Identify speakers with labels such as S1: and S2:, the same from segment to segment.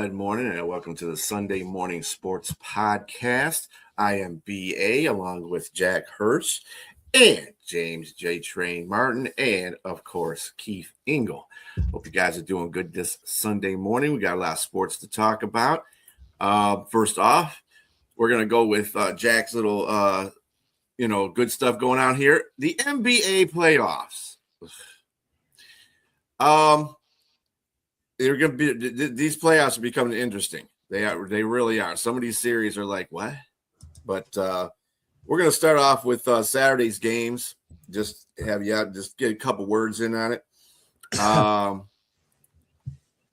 S1: Good morning and welcome to the Sunday Morning Sports Podcast. I am BA along with Jack Hurst and James J. Train Martin and, of course, Keith Engel. Hope you guys are doing good this Sunday morning. We got a lot of sports to talk about. First off, we're going to go with Jack's little, good stuff going on here. The NBA playoffs. They're going to be these playoffs are becoming interesting. They really are. Some of these series are like what, but we're going to start off with Saturday's games. Just get a couple words in on it.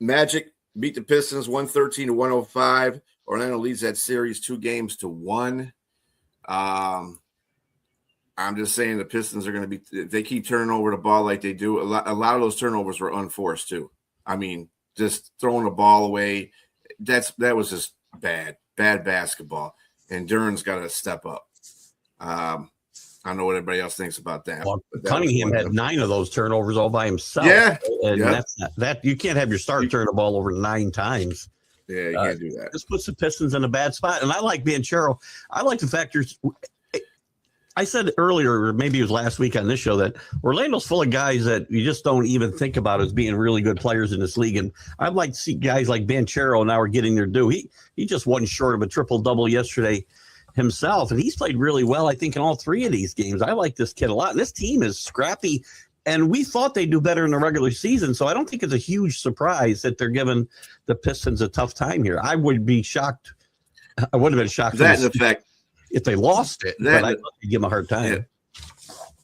S1: Magic beat the Pistons 113-105. Orlando leads that series 2-1. I'm just saying the Pistons are going to be. They keep turning over the ball like they do. A lot of those turnovers were unforced too. I mean, just throwing the ball away. That was just bad basketball. And Duran's got to step up. I don't know what everybody else thinks about that.
S2: Well, Cunningham had 9 of those turnovers all by himself.
S1: Yeah,
S2: and that you can't have your star turn the ball over 9 times.
S1: Yeah, you can't do that.
S2: This puts the Pistons in a bad spot. And I like Banchero. I like the factors. I said earlier, or maybe it was last week on this show, that Orlando's full of guys that you just don't even think about as being really good players in this league. And I'd like to see guys like Banchero now are getting their due. He just wasn't short of a triple-double yesterday himself, and he's played really well, I think, in all 3 of these games. I like this kid a lot. And this team is scrappy, and we thought they'd do better in the regular season, so I don't think it's a huge surprise that they're giving the Pistons a tough time here. I would be shocked. I would have been shocked.
S1: That, in fact,
S2: if they lost it, but I'd give them a hard time.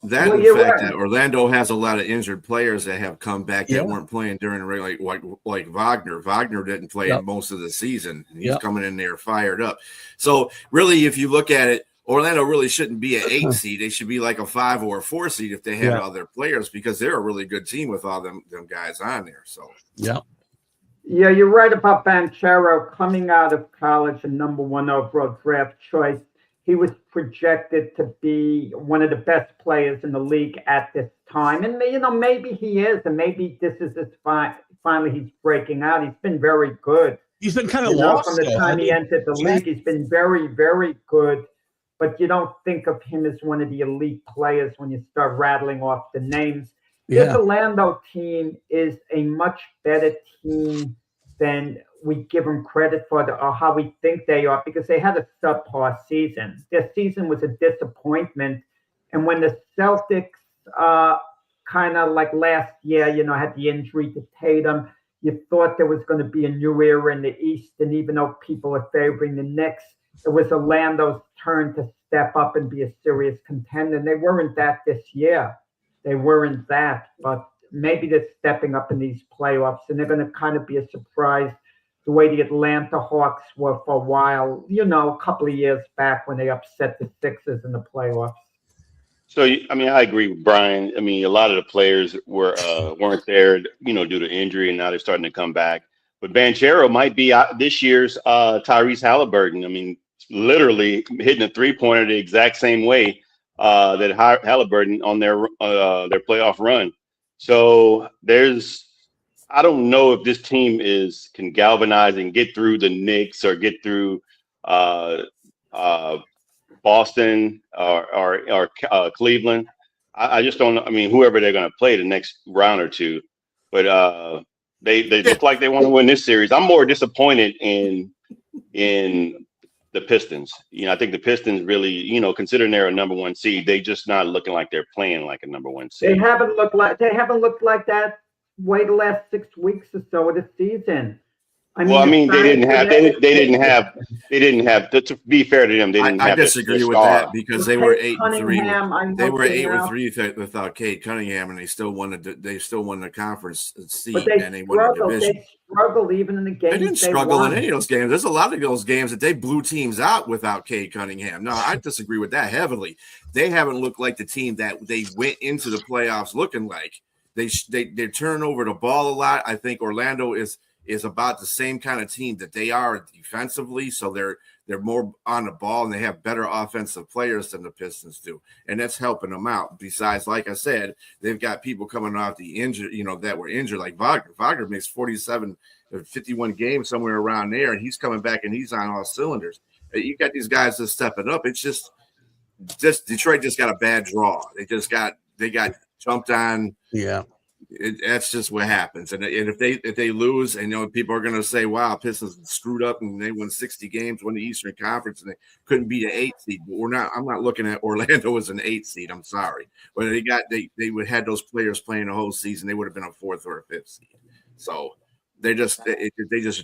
S1: That, in fact, that Orlando has a lot of injured players that have come back that weren't playing during the regular, like Wagner. Wagner didn't play in most of the season. He's coming in there fired up. So, really, if you look at it, Orlando really shouldn't be an 8 seed. They should be like a 5 or a 4 seed if they had all their players, because they're a really good team with all them guys on there. So,
S3: yeah, you're right about Banchero coming out of college, a number 1 overall draft choice. He was projected to be one of the best players in the league at this time. And, maybe he is, and maybe this is his finally he's breaking out. He's been very good.
S2: He's been kind of lost.
S3: From the time he entered the league, he's been very, very good. But you don't think of him as one of the elite players when you start rattling off the names. Yeah. This Orlando team is a much better team than we give them credit for, or how we think they are, because they had a subpar season. Their season was a disappointment. And when the Celtics, kind of like last year, had the injury to Tatum, you thought there was going to be a new era in the East. And even though people are favoring the Knicks, it was Orlando's turn to step up and be a serious contender. And they weren't that this year. They weren't that. But maybe they're stepping up in these playoffs, and they're going to kind of be a surprise the way the Atlanta Hawks were for a while, a couple of years back when they upset the Sixers in the playoffs.
S4: So, I agree with Brian. A lot of the players weren't there, due to injury, and now they're starting to come back. But Banchero might be this year's Tyrese Halliburton. Literally hitting a 3-pointer the exact same way that Halliburton on their playoff run. So I don't know if this team can galvanize and get through the Knicks or get through Boston or Cleveland. I just don't know. Whoever they're going to play the next round or two, but they look like they want to win this series. I'm more disappointed in the Pistons. I think the Pistons really, considering they're a number 1 seed, they just not looking like they're playing like a number 1 seed.
S3: They haven't looked like that way the last 6 weeks or so of the season.
S4: They didn't have. To be fair to them, they didn't have.
S1: I disagree with that, because they were 8-3. They were 8-3 without Cade Cunningham, and they still won the conference seat, and they won the division.
S3: They struggled even in the games.
S1: They didn't struggle in any of those games. There's a lot of those games that they blew teams out without Cade Cunningham. No, I disagree with that heavily. They haven't looked like the team that they went into the playoffs looking like. They turn over the ball a lot. I think Orlando is about the same kind of team that they are defensively, so they're more on the ball, and they have better offensive players than the Pistons do, and that's helping them out. Besides, like I said, they've got people coming off the injury, that were injured, like Wagner. Wagner makes 47 51 games, somewhere around there, and he's coming back and he's on all cylinders. You got these guys that's stepping up. It's just Detroit just got a bad draw. They got jumped on.
S2: Yeah.
S1: That's just what happens. And if they lose, and people are going to say, "Wow, Pistons screwed up and they won 60 games, won the Eastern Conference, and they couldn't beat an 8 seed." But I'm not looking at Orlando as an 8 seed. I'm sorry, but they would had those players playing the whole season. They would have been a 4th or a 5th seed. So they just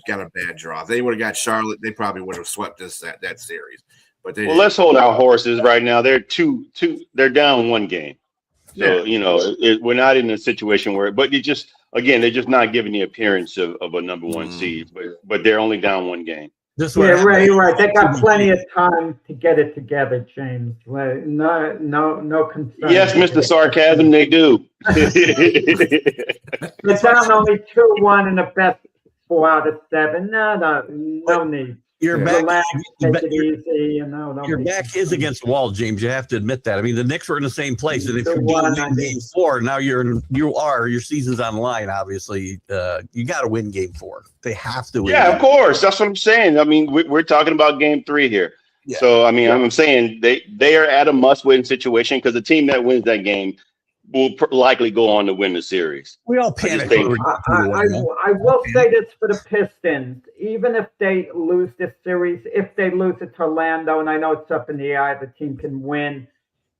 S1: got a bad draw. If they would have got Charlotte, they probably would have swept that series. But let's
S4: hold our horses right now. They're they're down 1 game. So, we're not in a situation but they're just not giving the appearance of a number 1 seed, but they're only down 1 game.
S3: Right. They got plenty of time to get it together, James. No concern.
S4: Yes, Mr. Sarcasm, they do.
S3: They're down only 2-1 in the best 4 out of 7. No need.
S2: Your back is
S3: easy,
S2: against the wall, James. You have to admit that. I mean, the Knicks were in the same place, and if you win game 4, now your season's on the line. Obviously, you got to win game 4. They have to win.
S4: Yeah, of course. That's what I'm saying. I mean, we're talking about game 3 here. Yeah. So I mean, I'm saying they are at a must-win situation because the team that wins that game will likely go on to win the series.
S2: We all panic.
S3: I will say this for the Pistons. Even if they lose this series, if they lose it to Orlando, and I know it's up in the air, the team can win,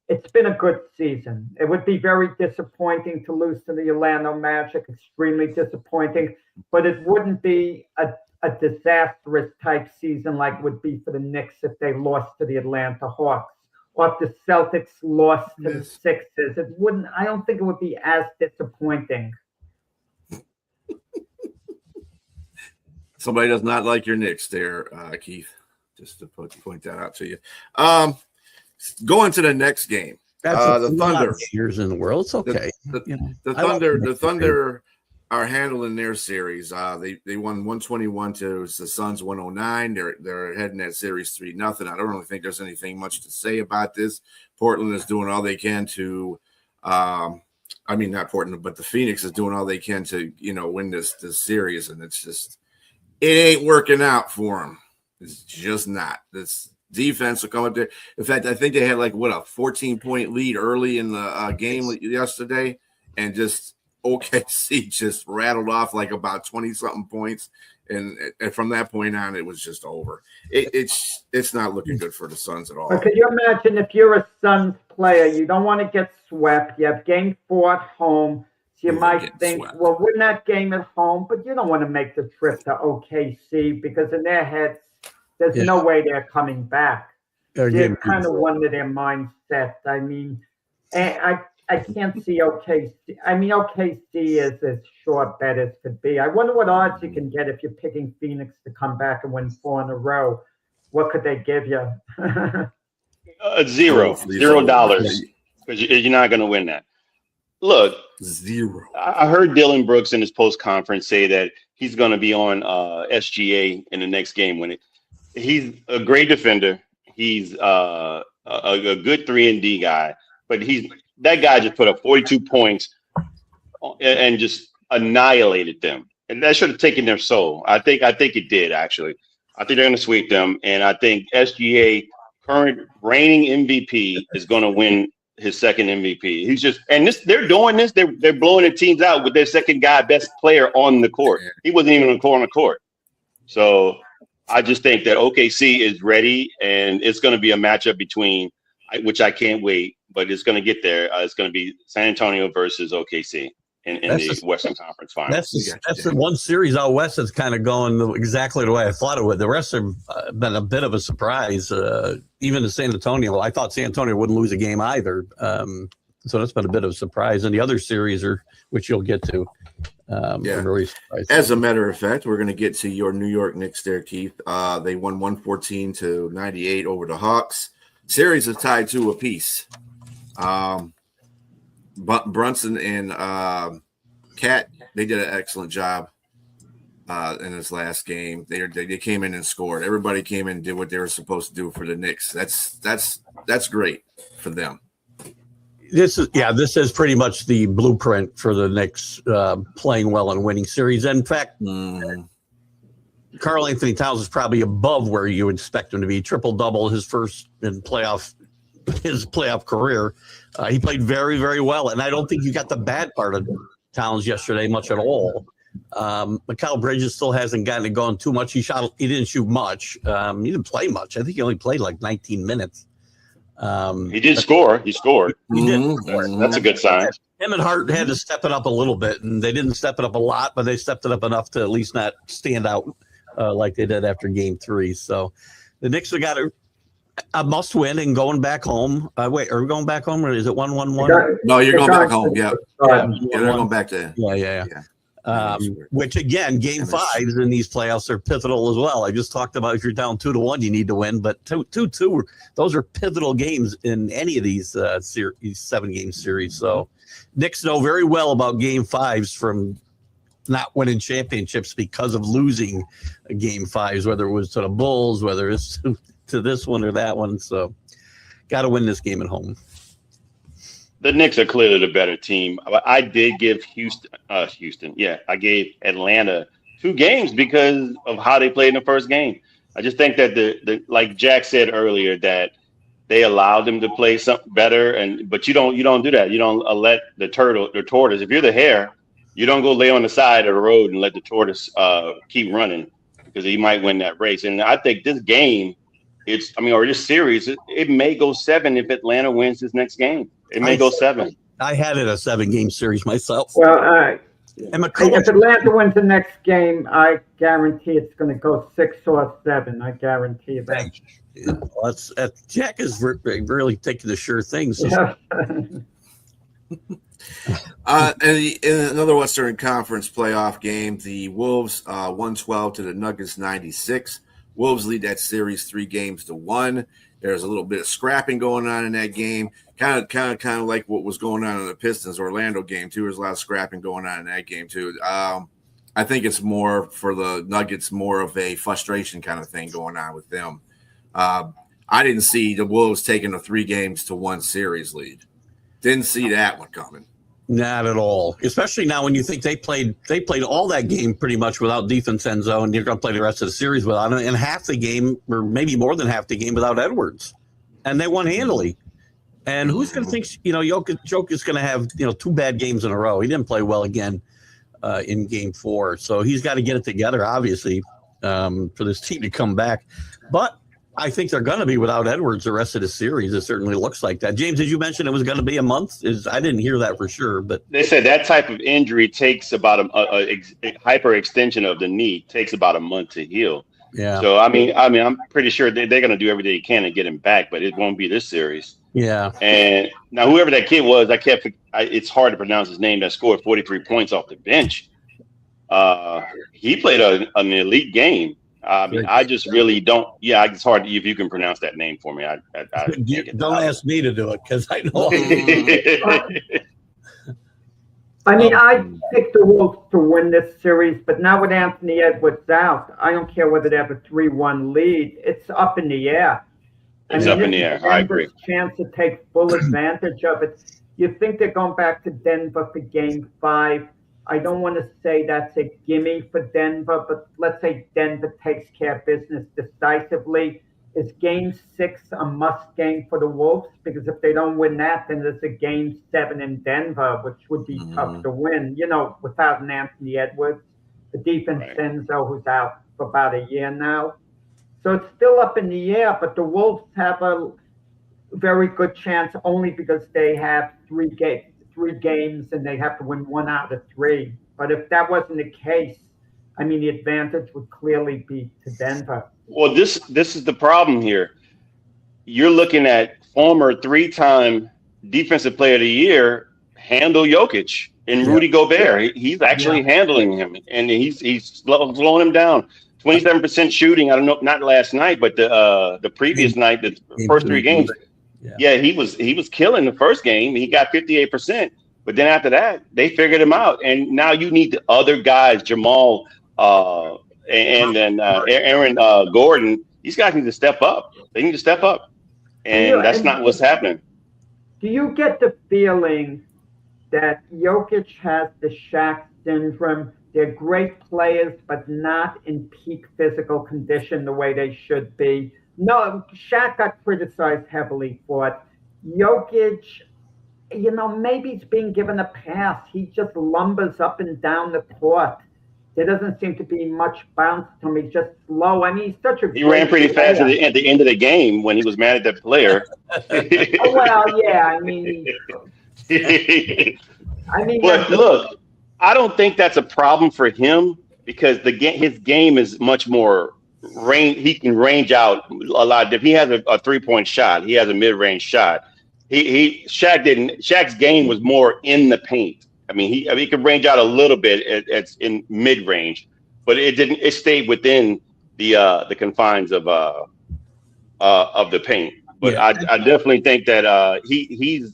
S3: it's been a good season. It would be very disappointing to lose to the Orlando Magic, extremely disappointing, but it wouldn't be a disastrous type season like it would be for the Knicks if they lost to the Atlanta Hawks. Or if the Celtics lost to the Sixers, I don't think it would be as disappointing.
S1: Somebody does not like your Knicks there, Keith, just to point that out to you. Going to the next game. The Thunder.
S2: Years in the world. It's okay.
S1: The Thunder are handling their series. They won 121 to the Suns 109. They're heading that series 3-0. I don't really think there's anything much to say about this. Portland is doing all they can to not Portland, but the Phoenix is doing all they can to, win this series, and it ain't working out for them. It's just not. This defense will come up there. In fact, I think they had a 14-point lead early in the game yesterday, and just OKC just rattled off about 20-something points, and from that point on, it was just over. It's not looking good for the Suns at all.
S3: But could you imagine if you're a Suns player, you don't want to get swept. You have game 4 at home, so you might think, well, win that game at home, but you don't want to make the trip to OKC because in their heads, there's no way they're coming back. They're kind of one of their mindset. I mean, I can't see OKC. I mean, OKC is as short bet as could be. I wonder what odds you can get if you're picking Phoenix to come back and win 4 in a row. What could they give you?
S4: $0 because you're not going to win that. Look,
S1: 0.
S4: I heard Dylan Brooks in his post conference say that he's going to be on SGA in the next game. He's a great defender. He's a good 3-and-D guy, but that guy just put up 42 points and just annihilated them. And that should have taken their soul. I think it did, actually. I think they're going to sweep them. And I think SGA, current reigning MVP, is going to win his second MVP. They're doing this. They're blowing their teams out with their second guy, best player on the court. He wasn't even on the court. So I just think that OKC is ready, and it's going to be a matchup between, which I can't wait, but it's going to get there. It's going to be San Antonio versus OKC in the Western Conference Finals.
S2: That's the one series out west that's kind of going exactly the way I thought it would. The rest have been a bit of a surprise. Even to San Antonio, I thought San Antonio wouldn't lose a game either. So that's been a bit of a surprise. And the other series which you'll get to. Really surprised.
S1: As a matter of fact, we're going to get to your New York Knicks there, Keith. They won 114 to 98 over the Hawks. Series is tied to apiece. But Brunson and Cat, they did an excellent job in this last game. They came in and scored. Everybody came in and did what they were supposed to do for the Knicks. That's great for them.
S2: This is pretty much the blueprint for the Knicks playing well and winning series. In fact, Karl Anthony Towns is probably above where you would expect him to be. Triple double his first in his playoff career. He played very, very well, and I don't think you got the bad part of Towns yesterday much at all. Mikal Bridges still hasn't gotten it going too much. He didn't shoot much. He didn't play much. I think he only played like 19 minutes.
S4: He did score. He scored.
S2: He did.
S4: That's a good sign.
S2: Him and Hart had to step it up a little bit, and they didn't step it up a lot, but they stepped it up enough to at least not stand out like they did after Game 3. So the Knicks have got a must win and going back home. Wait, are we going back home, or is it 1-1-1?
S1: No, you're going back home. Yeah, they're going back to.
S2: Yeah. Which again, Game 5s in these playoffs are pivotal as well. I just talked about if you're down 2-1, you need to win, but 2-2, those are pivotal games in any of these 7-game series. So Knicks know very well about Game 5s from not winning championships because of losing Game 5s, whether it was to the Bulls, whether it's to this one or that one. So got to win this game at home.
S4: The Knicks are clearly the better team. I did give Houston. Yeah, I gave Atlanta 2 games because of how they played in the first game. I just think that the like Jack said earlier, that they allowed them to play something better, but you don't do that. You don't let the tortoise. If you're the hare, you don't go lay on the side of the road and let the tortoise keep running, because he might win that race. And I think this game, or this series, it may go 7 if Atlanta wins this next game. It may go 7.
S2: I had it a 7-game series myself.
S3: Well, if Atlanta wins the next game, I guarantee it's going to go 6 or 7. I guarantee that.
S2: Yeah, well, Jack is really taking the sure things.
S3: Yeah.
S1: And in another Western Conference playoff game, the Wolves 112 to the Nuggets 96. Wolves lead that series 3-1. There's a little bit of scrapping going on in that game, kind of like what was going on in the Pistons Orlando game too. There's a lot of scrapping going on in that game too. I think it's more for the Nuggets, more of a frustration kind of thing going on with them. I didn't see the Wolves taking a 3-1 series lead. Didn't see that one coming.
S2: Not at all. Especially now when you think they played all that game pretty much without DiVincenzo, and you're going to play the rest of the series without him, and half the game, or maybe more than half the game, without Edwards, and they won handily. And who's going to think Jokic is going to have 2 bad games in a row? He didn't play well again in Game 4, so he's got to get it together, obviously, for this team to come back. But I think they're going to be without Edwards the rest of the series. It certainly looks like that. James, did you mention it was going to be a month? I didn't hear that for sure, but
S4: they said that type of injury takes about a hyperextension of the knee takes about a month to heal.
S2: Yeah.
S4: So I mean, I'm pretty sure they're going to do everything they can to get him back, but it won't be this series.
S2: Yeah.
S4: And now whoever that kid was, it's hard to pronounce his name, that scored 43 points off the bench. He played an elite game. I just really don't. Yeah, it's hard if you can pronounce that name for me.
S2: Don't ask me to do it because I know.
S3: I mean, I picked the Wolves to win this series, but now with Anthony Edwards out, I don't care whether they have a 3-1 lead. It's up in the air.
S4: It's up in the air. I agree.
S3: Chance to take full advantage of it. You think they're going back to Denver for Game 5? I don't want to say that's a gimme for Denver, but let's say Denver takes care of business decisively. Is Game 6 a must game for the Wolves? Because if they don't win that, then there's a Game 7 in Denver, which would be tough to win. Without an Anthony Edwards, the DiVincenzo, who's out for about a year now. So it's still up in the air, but the Wolves have a very good chance only because they have 3 games and they have to win 1 out of 3. But if that wasn't the case, I mean, the advantage would clearly be to Denver.
S4: Well, this is the problem here. You're looking at former 3-time Defensive Player of the Year handle Jokic and Rudy Gobert. He's actually handling him, and he's slowing him down. 27% shooting. I don't know, not last night, but the previous night, the first 3 games. Yeah, he was killing the first game. He got 58%, but then after that, they figured him out. And now you need the other guys, Jamal, and then Aaron Gordon. These guys need to step up. They need to step up, and that's not what's happening.
S3: Do you get the feeling that Jokic has the Shaq syndrome? They're great players, but not in peak physical condition the way they should be. No, Shaq got criticized heavily for it. Jokic, maybe he's being given a pass. He just lumbers up and down the court. There doesn't seem to be much bounce to him. He's just slow. I mean, he's such a.
S4: He ran pretty fast at the end of the game when he was mad at the player.
S3: Oh, well, yeah. I mean.
S4: But look, I don't think that's a problem for him because his game is much more range. He can range out a lot. If he has a 3-point shot, he has a mid-range shot. Shaq's game was more in the paint. I mean, he could range out a little bit. It's in mid-range, but it didn't. It stayed within the confines of the paint. But yeah. I definitely think that he's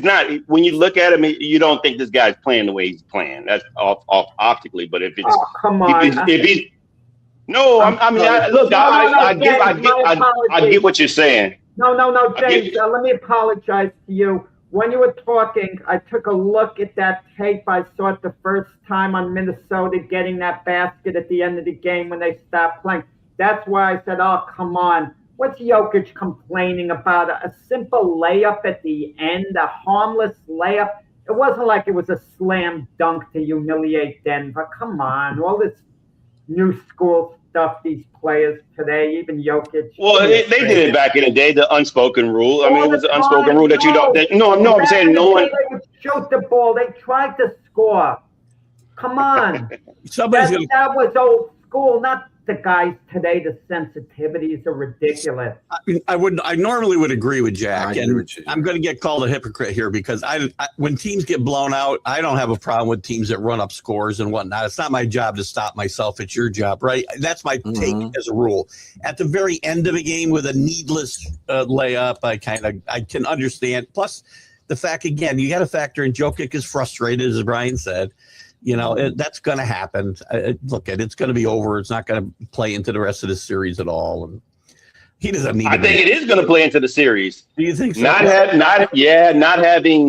S4: not. When you look at him, you don't think this guy's playing the way he's playing. That's off optically. But if it's
S3: come on,
S4: if he's no, I get what you're saying.
S3: No, James. Let me apologize to you. When you were talking, I took a look at that tape. I saw it the first time on Minnesota getting that basket at the end of the game when they stopped playing. That's why I said, oh, come on. What's Jokic complaining about? A simple layup at the end, a harmless layup. It wasn't like it was a slam dunk to humiliate Denver. Come on. All this new school stuff, these players today, even Jokic.
S4: Well, they did it back in the day, the unspoken rule. I mean, it was an unspoken rule that you don't. I'm saying no one.
S3: They would shoot the ball. They tried to score. Come on. That was old school, not the guys today. The sensitivities are ridiculous.
S2: I normally would agree with Jack, and I'm going to get called a hypocrite here because when teams get blown out, I don't have a problem with teams that run up scores and whatnot. It's not my job to stop myself. It's your job, right? That's my take as a rule. At the very end of a game with a needless layup, I can understand. Plus, the fact again, you got to factor in Jokic is frustrated, as Brian said. That's going to happen. It's going to be over. It's not going to play into the rest of the series at all. And he doesn't need.
S4: I think it is going to play into the series.
S2: Do you think so?
S4: Not having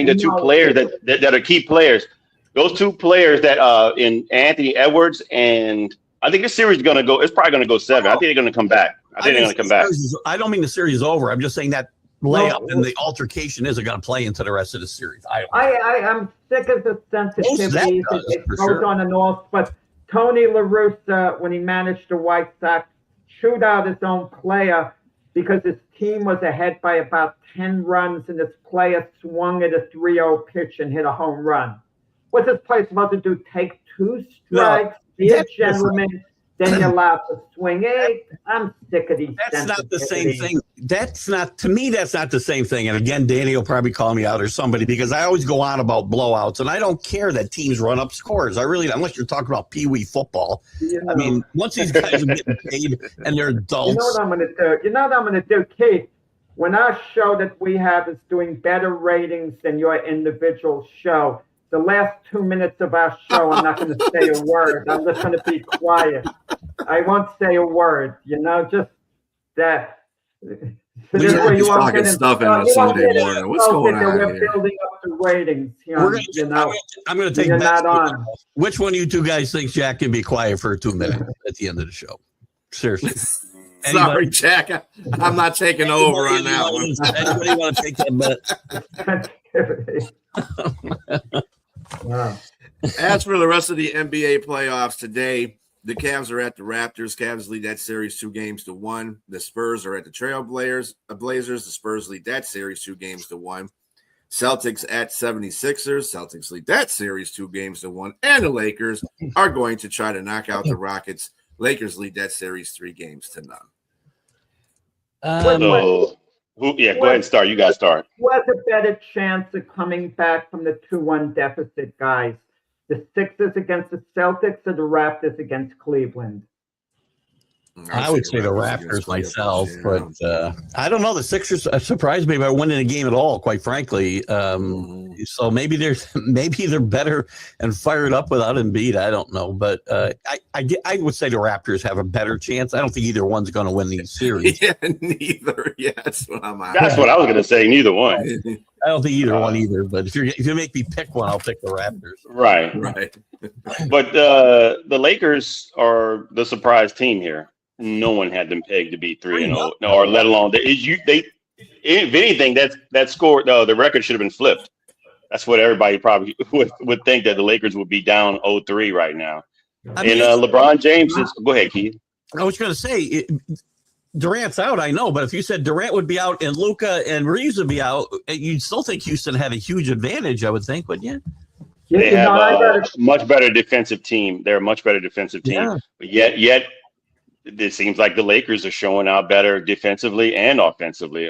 S4: the two players that are key players. Those two players that in Anthony Edwards, and I think this series is going to go. It's probably going to go 7. I think they're going to come back.
S2: I don't mean the series is over. I'm just saying that layup and the altercation isn't going to play into the rest of the series.
S3: I'm sick of the sensitivities. It goes on and off. But Tony La Russa, when he managed the White Sox, chewed out his own player because his team was ahead by about 10 runs, and this player swung at a 3-0 pitch and hit a home run. What's this player supposed to do? Take 2 strikes? Be a gentleman. Then you're allowed to swing it. I'm sick of these.
S2: That's not the same thing. That's not the same thing. And again, Danny will probably call me out or somebody because I always go on about blowouts, and I don't care that teams run up scores. I really, unless you're talking about Pee-wee football. I mean, once these guys are getting paid and they're adults.
S3: You know what I'm going to do? Keith, when our show that we have is doing better ratings than your individual show, the last 2 minutes of our show, I'm not going to say a word. I'm just going to be quiet. I won't say a word. Just that. So
S1: this way you won't get stuff in on Sunday morning. What's going on
S3: here? We're building up the ratings.
S2: I'm going to take that on. Which one of you two guys thinks Jack can be quiet for 2 minutes at the end of the show? Seriously.
S1: Sorry, Jack. I'm not taking over on that one.
S2: Anybody want to take that bet?
S3: Wow.
S1: As for the rest of the NBA playoffs today, the Cavs are at the Raptors. Cavs lead that series 2-1. The Spurs are at the Trailblazers. The Spurs lead that series 2-1. Celtics at 76ers. Celtics lead that series 2-1. And the Lakers are going to try to knock out the Rockets. Lakers lead that series 3-0.
S4: Go ahead and start. You guys start.
S3: Who has a better chance of coming back from the 2-1 deficit, guys? The Sixers against the Celtics or the Raptors against Cleveland?
S2: I would say the Raptors myself, but I don't know. The Sixers surprised me by winning a game at all, quite frankly. So maybe they're better and fired up without Embiid. I don't know, but I would say the Raptors have a better chance. I don't think either one's going to win these series.
S1: Yeah, neither. Yeah, that's what I'm.
S4: That's what I was going to say. Neither one.
S2: I don't think either one either. But if you make me pick one, I'll pick the Raptors.
S4: Right. But the Lakers are the surprise team here. No one had them pegged to be 3-0, or let alone if anything, that score, the record should have been flipped. That's what everybody probably would think, that the Lakers would be down 0-3 right now. LeBron James is. Go ahead, Keith.
S2: I was going to say Durant's out, I know, but if you said Durant would be out and Luka and Reeves would be out, you'd still think Houston had a huge advantage, I would think, wouldn't you?
S4: They have a much better defensive team. They're a much better defensive team. Yeah. But yet it seems like the Lakers are showing out better defensively and offensively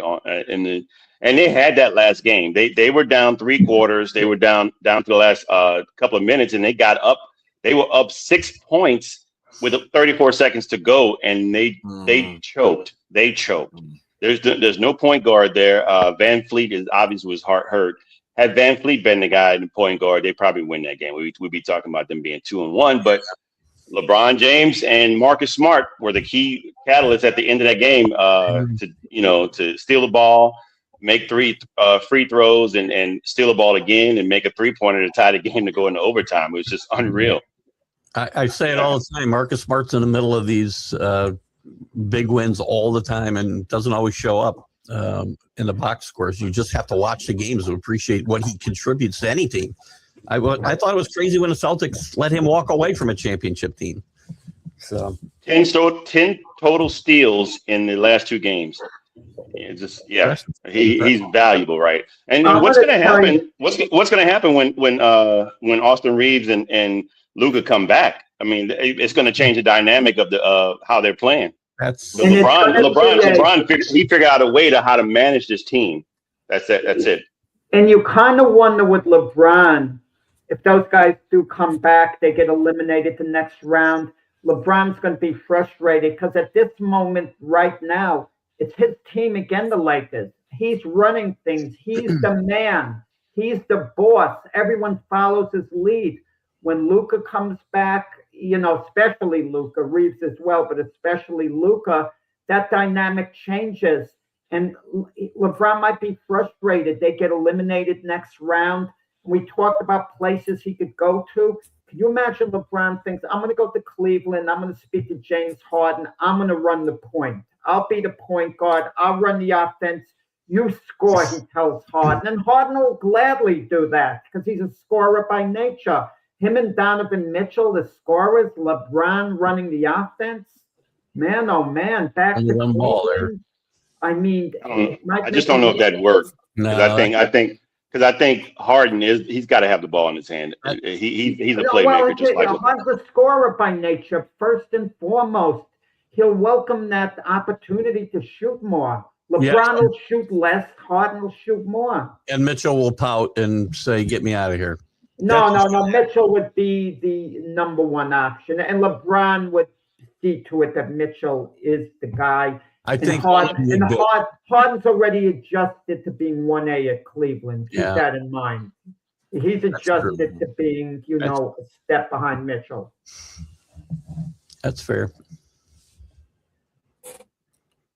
S4: and they had that last game. They were down 3 quarters. They were down to the last couple of minutes, and they got up. They were up 6 points with 34 seconds to go, and they choked. They choked. There's no point guard there. Van Fleet is obviously was hurt. Had Van Fleet been the guy in the point guard, they probably win that game. We'd be talking about them being 2-1. But LeBron James and Marcus Smart were the key catalysts at the end of that game to steal the ball, make 3 free throws, and steal the ball again, and make a 3-pointer to tie the game to go into overtime. It was just unreal.
S2: I say it all the time. Marcus Smart's in the middle of these big wins all the time and doesn't always show up in the box scores. You just have to watch the games to appreciate what he contributes to any team. I thought it was crazy when the Celtics let him walk away from a championship team. So 10
S4: total steals in the last 2 games. He's valuable, right? And what's going to happen? What's going to happen when Austin Reeves and Luka come back? I mean, it's going to change the dynamic of how they're playing. So LeBron he figured out a way to how to manage this team. That's it.
S3: And you kind of wonder with LeBron, if those guys do come back, they get eliminated the next round. LeBron's going to be frustrated because at this moment right now, it's his team again, the Lakers. He's running things. He's the man. He's the boss. Everyone follows his lead. When Luka comes back, especially Luka, Reeves as well, but especially Luka, that dynamic changes. And LeBron might be frustrated. They get eliminated next round. We talked about places he could go to. Can you imagine LeBron thinks, I'm going to go to Cleveland. I'm going to speak to James Harden. I'm going to run the point. I'll be the point guard. I'll run the offense. You score, he tells Harden. And Harden will gladly do that because he's a scorer by nature. Him and Donovan Mitchell, the scorers, LeBron running the offense. Man, oh man, back to the ball there. I mean,
S4: I just don't know if that worked. Because I think Harden he's got to have the ball in his hand. He's a playmaker, just like
S3: Harden's a scorer by nature. First and foremost, he'll welcome that opportunity to shoot more. LeBron will shoot less. Harden will shoot more.
S2: And Mitchell will pout and say, "Get me out of here."
S3: No. Mitchell would be the number one option, and LeBron would see to it that Mitchell is the guy.
S2: I think
S3: Harden's already adjusted to being 1A at Cleveland. Keep that in mind. He's adjusted to being, a step behind Mitchell.
S2: That's fair.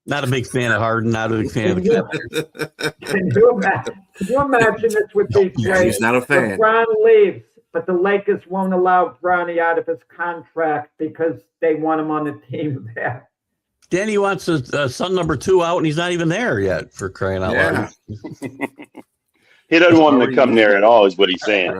S2: Not a big fan of Harden. Not a big fan of
S3: Can you imagine this would be great?
S1: He's not a fan.
S3: LeBron leaves, but the Lakers won't allow Bronny out of his contract because they want him on the team there.
S2: Danny wants a son number 2 out, and he's not even there yet, for crying out loud.
S4: He doesn't want him to come there at all, is what he's saying.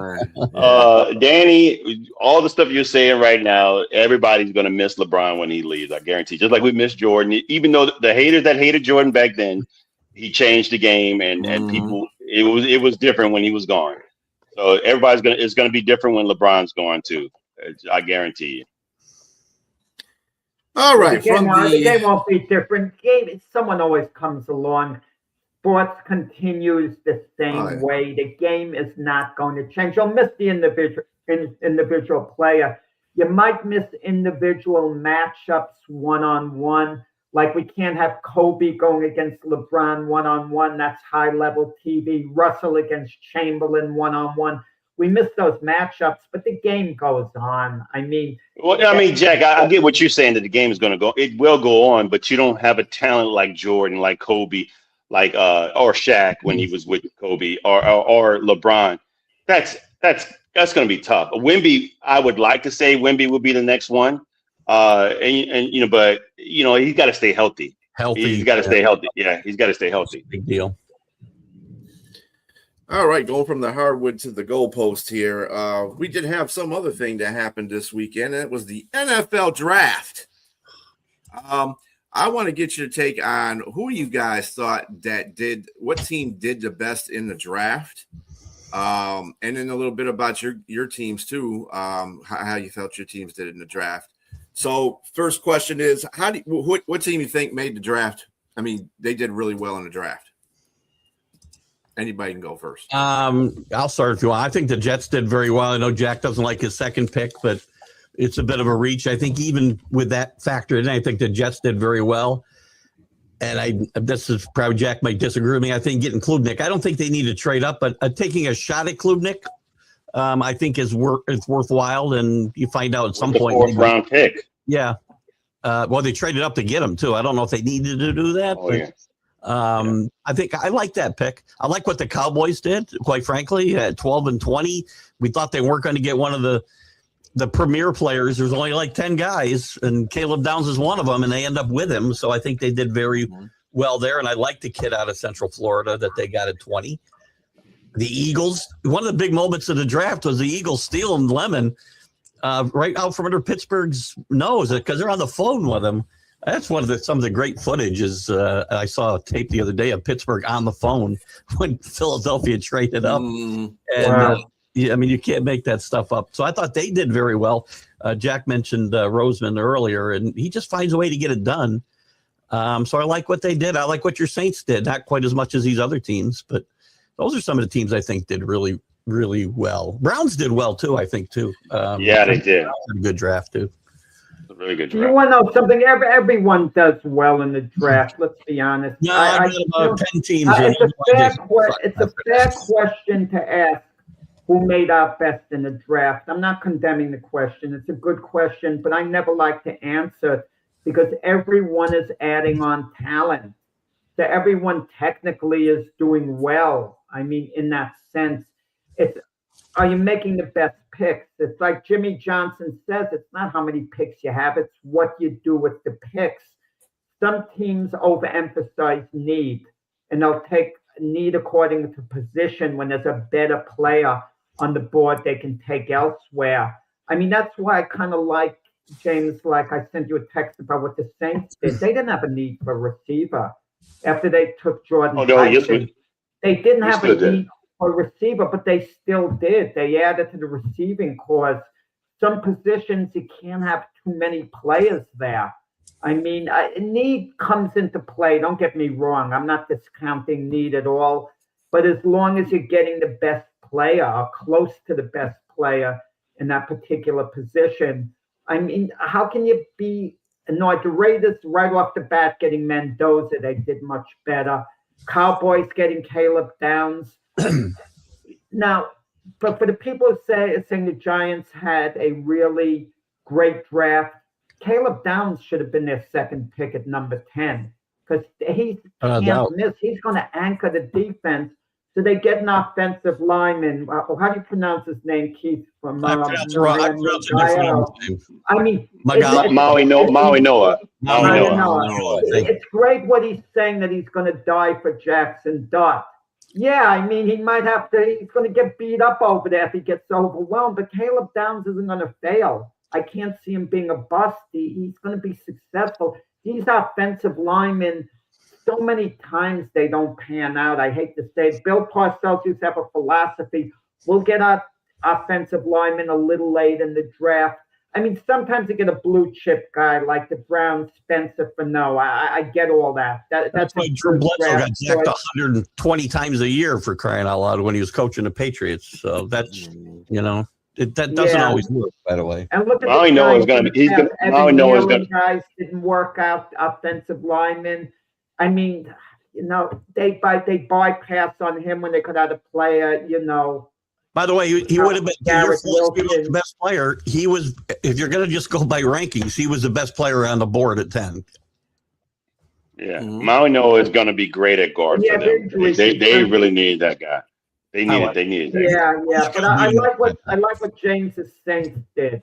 S4: Danny, all the stuff you're saying right now, everybody's going to miss LeBron when he leaves, I guarantee. Just like we missed Jordan. Even though the haters that hated Jordan back then, he changed the game, and people, it was different when he was gone. So it's going to be different when LeBron's gone too. I guarantee you.
S1: All right.
S3: The game won't be different. Someone always comes along. Sports continues the same way. The game is not going to change. You'll miss the individual player. You might miss individual matchups one-on-one. Like we can't have Kobe going against LeBron one-on-one. That's high-level TV. Russell against Chamberlain one-on-one. We miss those matchups, but the game goes on.
S4: Jack, I get what you're saying, that the game is going to go. It will go on, but you don't have a talent like Jordan, like Kobe, like or Shaq when he was with Kobe, or LeBron. That's going to be tough. Wemby, I would like to say Wemby will be the next one, and you know, but you know, he's got to stay healthy. He's got to stay healthy. Yeah, he's got to stay healthy.
S2: Big deal.
S1: All right, going from the hardwood to the goalpost here. We did have some other thing that happened this weekend, and it was the NFL draft. I want to get your take on who you guys thought what team did the best in the draft, and then a little bit about your teams too, how you felt your teams did in the draft. So, first question is, what team you think made the draft? I mean, they did really well in the draft. Anybody can go first.
S2: I'll start if you want. I think the Jets did very well. I know Jack doesn't like his second pick, but it's a bit of a reach. I think even with that factor in, I think the Jets did very well. And this is probably Jack might disagree with me. I think getting Klubnik, I don't think they need to trade up, but taking a shot at Klubnik, I think it's worthwhile. And you find out at some point.
S4: 4th round pick.
S2: Yeah. Well, they traded up to get him too. I don't know if they needed to do that.
S4: Oh, yeah.
S2: I think I like that pick. I like what the Cowboys did, quite frankly, at 12 and 20. We thought they weren't going to get one of the premier players. There's only like 10 guys, and Caleb Downs is one of them, and they end up with him. So I think they did very well there. And I like the kid out of Central Florida that they got at 20. The Eagles, one of the big moments of the draft was the Eagles stealing Lemon right out from under Pittsburgh's nose because they're on the phone with him. That's some of the great footage is I saw a tape the other day of Pittsburgh on the phone when Philadelphia traded up. And
S3: Wow.
S2: I mean, you can't make that stuff up. So I thought they did very well. Jack mentioned Roseman earlier, and he just finds a way to get it done. So I like what they did. I like what your Saints did. Not quite as much as these other teams, but those are some of the teams I think did really, really well. Browns did well too, I think, too.
S4: Yeah, they did.
S2: A good draft, too.
S4: A really good
S3: You
S4: draft.
S3: want to know something? Everyone does well in the draft. Let's be honest.
S2: No, I got about 10 teams.
S3: It's a fair question to ask who made out best in the draft. I'm not condemning the question. It's a good question, but I never like to answer because everyone is adding on talent. So everyone technically is doing well. I mean, in that sense, are you making the best picks? It's like Jimmy Johnson says, it's not how many picks you have, it's what you do with the picks. Some teams overemphasize need, and they'll take need according to position when there's a better player on the board they can take elsewhere. I mean, that's why I kind of like, James, like I sent you a text about what the Saints did. They didn't have a need for a receiver after they took Jordan.
S4: Oh, no, yes,
S3: they didn't have a
S4: did.
S3: need for a receiver, but they still did. They added to the receiving cause. Some positions, you can't have too many players there. I mean, need comes into play. Don't get me wrong. I'm not discounting need at all. But as long as you're getting the best player or close to the best player in that particular position, I mean, how can you be annoyed? The Raiders, right off the bat, getting Mendoza, they did much better. Cowboys getting Caleb Downs. Now, but for the people who saying the Giants had a really great draft, Caleb Downs should have been their second pick at number 10 because he can't miss. He's going to anchor the defense. So they get an offensive lineman. How do you pronounce his name, Keith? From
S2: I mean,
S4: Maui Noah.
S3: It's great what he's saying that he's going to die for Jackson Dart. Yeah, I mean, he might have to. He's going to get beat up over there if he gets overwhelmed. But Caleb Downs isn't going to fail. I can't see him being a bust. He's going to be successful. These offensive linemen, so many times they don't pan out. I hate to say it. Bill Parcells used to have a philosophy. We'll get our offensive linemen a little late in the draft. I mean, sometimes you get a blue chip guy like the Browns, Spencer Fano. I get all that. That's
S2: why Drew Bledsoe got sacked 120 times a year for crying out loud when he was coaching the Patriots. So that's, that doesn't always work, by the way.
S3: And look at
S4: Maui Noah is going to be. Maui Noah is going to.
S3: Guys didn't work out. Offensive linemen. I mean, they bypass on him when they could have a player.
S2: By the way, he would have been the best player. He was, if you're going to just go by rankings, he was the best player on the board at 10.
S4: Yeah,
S1: Mhm.
S4: Maui is going to be great at guard
S3: Yeah,
S4: for them. They really need that guy. They needed that.
S3: Yeah. But I like what James's Saints did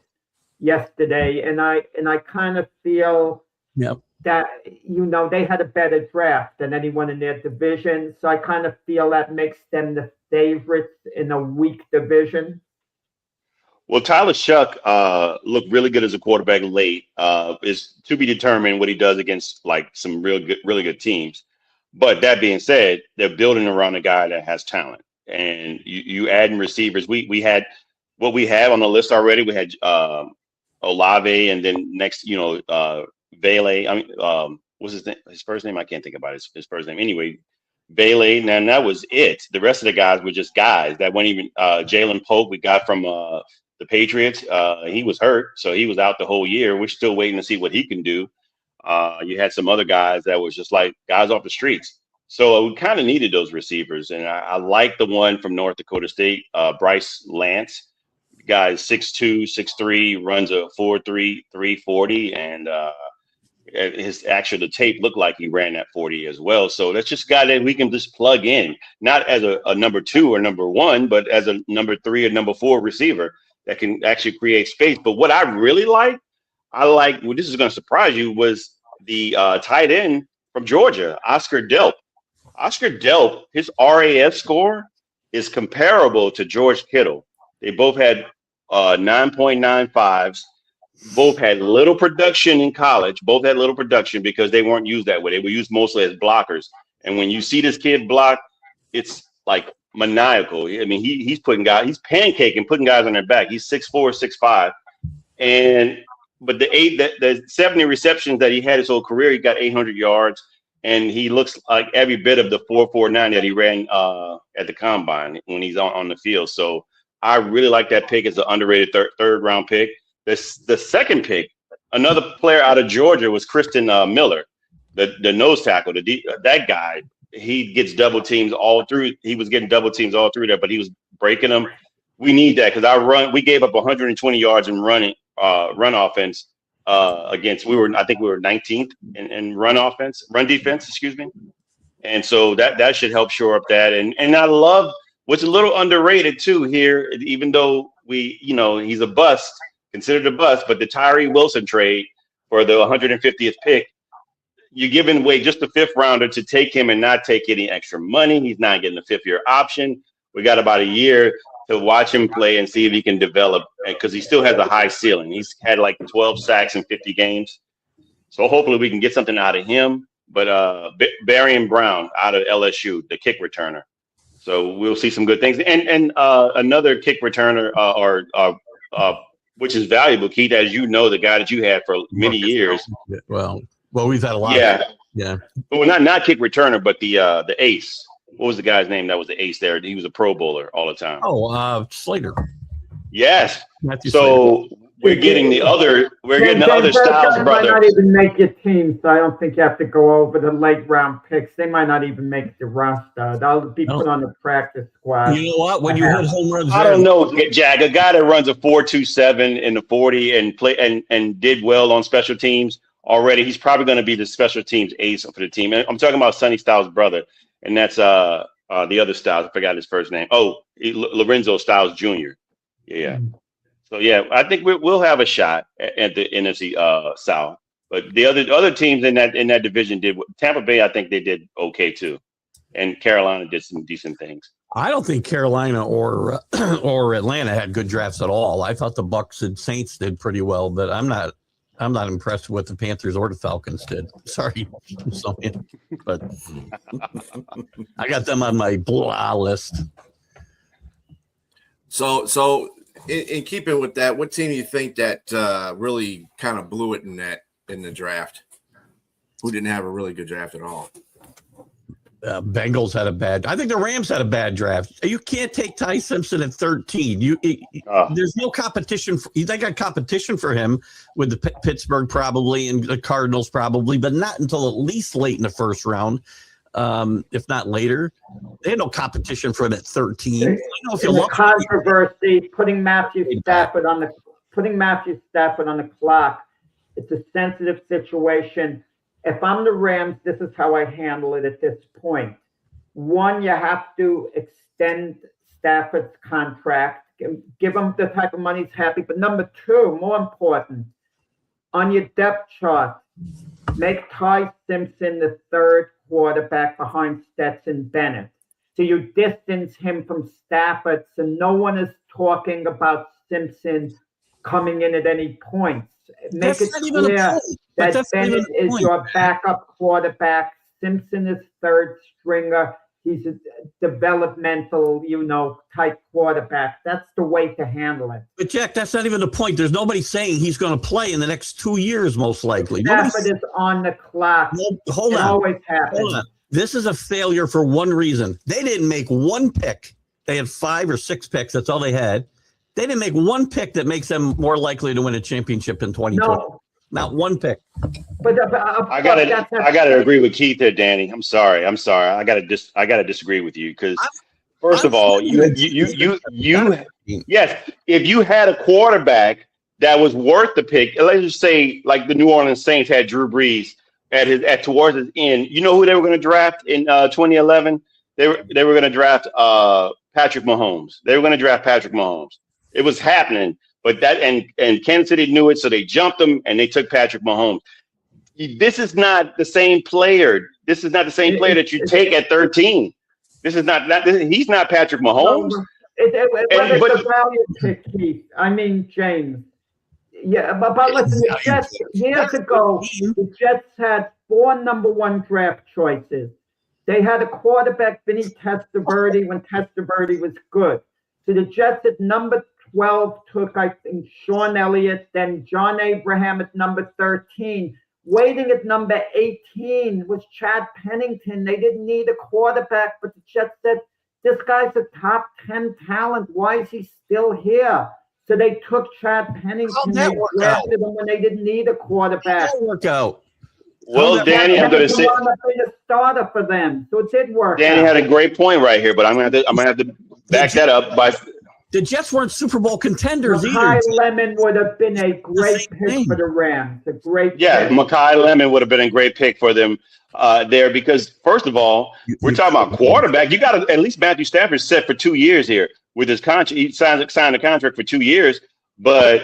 S3: yesterday, and I kind of feel
S2: Yep.
S3: that they had a better draft than anyone in their division, so I kind of feel that makes them the favorites in a weak division.
S4: Well, Tyler Shuck looked really good as a quarterback late. Is to be determined what he does against like some really good teams. But that being said, they're building around a guy that has talent, and you add in receivers. We had what we have on the list already. We had Olave, and then next, Vele. I mean, what's his name? His first name I can't think about his first name. Anyway, Vele. And that was it. The rest of the guys were just guys that weren't even. Jalen Pope we got from the Patriots. He was hurt, so he was out the whole year. We're still waiting to see what he can do. You had some other guys that was just like guys off the streets. So we kind of needed those receivers. And I like the one from North Dakota State, Bryce Lance. The guy is 6'2", 6'3", runs a 4.3, 340. And the tape looked like he ran that 40 as well. So that's just a guy that we can just plug in, not as a number 2 or number 1, but as a number 3 or number 4 receiver that can actually create space. But what I really like, this is going to surprise you, was the tight end from Georgia, Oscar Delp. Oscar Delp, his RAS score is comparable to George Kittle. They both had 9.95s. Both had little production in college. Both had little production because they weren't used that way. They were used mostly as blockers. And when you see this kid block, it's like maniacal. I mean, he's pancaking, putting guys on their back. He's 6'4", 6'5". But the 70 receptions that he had his whole career, he got 800 yards, and he looks like every bit of the 4.49 that he ran at the combine when he's on the field. So I really like that pick as an underrated third round pick. The second pick, another player out of Georgia, was Christian Miller, the nose tackle. That guy, he gets double teams all through. He was getting double teams all through there, but he was breaking them. We need that because we gave up 120 yards in run offense against. I think we were 19th in run defense, excuse me. And so that should help shore up that. And I love what's a little underrated too here, even though he's a bust, considered a bust, but the Tyree Wilson trade for the 150th pick, you're giving away just the 5th rounder to take him and not take any extra money. He's not getting a 5th-year option. We got about a year to watch him play and see if he can develop, because he still has a high ceiling. He's had like 12 sacks in 50 games. So hopefully we can get something out of him. But Barian Brown out of LSU, the kick returner. So we'll see some good things. And another kick returner which is valuable, Keith, as you know, the guy that you had for many years.
S2: Well, we've had a lot.
S4: Yeah. Well, not kick returner, but the ace. What was the guy's name that was the ace there? He was a Pro Bowler all the time.
S2: Slater.
S4: Yes.
S2: Matthew
S4: so Slater. We're getting the other Styles brother.
S3: Might not even make your team, so I don't think you have to go over the late round picks. They might not even make the roster. They'll be put on the practice squad.
S2: You know what? When you hit home runs,
S4: I don't know, Jack. A guy that runs a 4.27 in the 40 and play and did well on special teams already, he's probably going to be the special teams ace for the team. And I'm talking about Sonny Styles' brother, and that's the other Styles. I forgot his first name. Lorenzo Styles Jr. Yeah. So yeah, I think we'll have a shot at the NFC South. But the other teams in that division did. Tampa Bay, I think they did okay too, and Carolina did some decent things.
S2: I don't think Carolina or Atlanta had good drafts at all. I thought the Bucs and Saints did pretty well, but I'm not impressed with what the Panthers or the Falcons did. Sorry, but I got them on my blah list.
S1: So in keeping with that, what team do you think that really kind of blew it in the draft? Who didn't have a really good draft at all?
S2: Bengals had a bad. I think the Rams had a bad draft. You can't take Ty Simpson at 13. There's no competition. They got competition for him with the Pittsburgh probably and the Cardinals probably, but not until at least late in the first round, if not later. They had no competition for him at 13.
S3: The controversy putting Matthew Stafford on the clock. It's a sensitive situation. if I'm the Rams, this is how I handle it at this point. One, you have to extend Stafford's contract, give him the type of money he's happy. But number two, more important, on your depth chart, make Ty Simpson the third quarterback behind Stetson Bennett. So you distance him from Stafford, so no one is talking about Simpson coming in at any points. Make it clear that Bennett is your backup quarterback. Simpson is third stringer. He's a developmental, type quarterback. That's the way to handle it.
S2: But Jack, that's not even the point. There's nobody saying he's going to play in the next 2 years, most likely.
S3: Stafford is on the clock.
S2: Hold on.
S3: Always happens.
S2: Hold on. This is a failure for one reason. They didn't make one pick. They had 5 or 6 picks. That's all they had. They didn't make one pick that makes them more likely to win a championship in 2020. No. Not one pick.
S3: But
S4: I gotta agree with Keith there, Danny. I'm sorry. I gotta disagree with you because first of all, you yes, if you had a quarterback that was worth the pick, let's just say like the New Orleans Saints had Drew Brees towards his end, you know who they were going to draft in 2011? They were going to draft Patrick Mahomes. They were going to draft Patrick Mahomes. It was happening. But that and Kansas City knew it, so they jumped him and they took Patrick Mahomes. This is not the same player. This is not the same player that you take at 13. This is not he's not Patrick Mahomes.
S3: It's a value pick, Keith. I mean, James. Yeah, but listen, the Jets years ago, the Jets had 4 number 1 draft choices. They had a quarterback, Vinny Testaverde, when Testaverde was good. So the Jets at number 12 took, I think, Sean Elliott, then John Abraham at number 13. Waiting at number 18 was Chad Pennington. They didn't need a quarterback, but the Jets said, this guy's a top 10 talent. Why is he still here? So they took Chad Pennington. They drafted him when they didn't need a quarterback.
S2: How'd that work out?
S4: Well, Danny, I'm going to say
S3: a starter for them, so it did work.
S4: Danny had a great point right here, but I'm going to have to back that up by.
S2: The Jets weren't Super Bowl contenders either.
S3: Mekhi Lemon would have been a great pick for the Rams. Pick.
S4: Mekhi Lemon would have been a great pick for them there because, first of all, we're talking about quarterback. You got to at least Matthew Stafford's set for 2 years here with his contract. He signed a contract for 2 years, but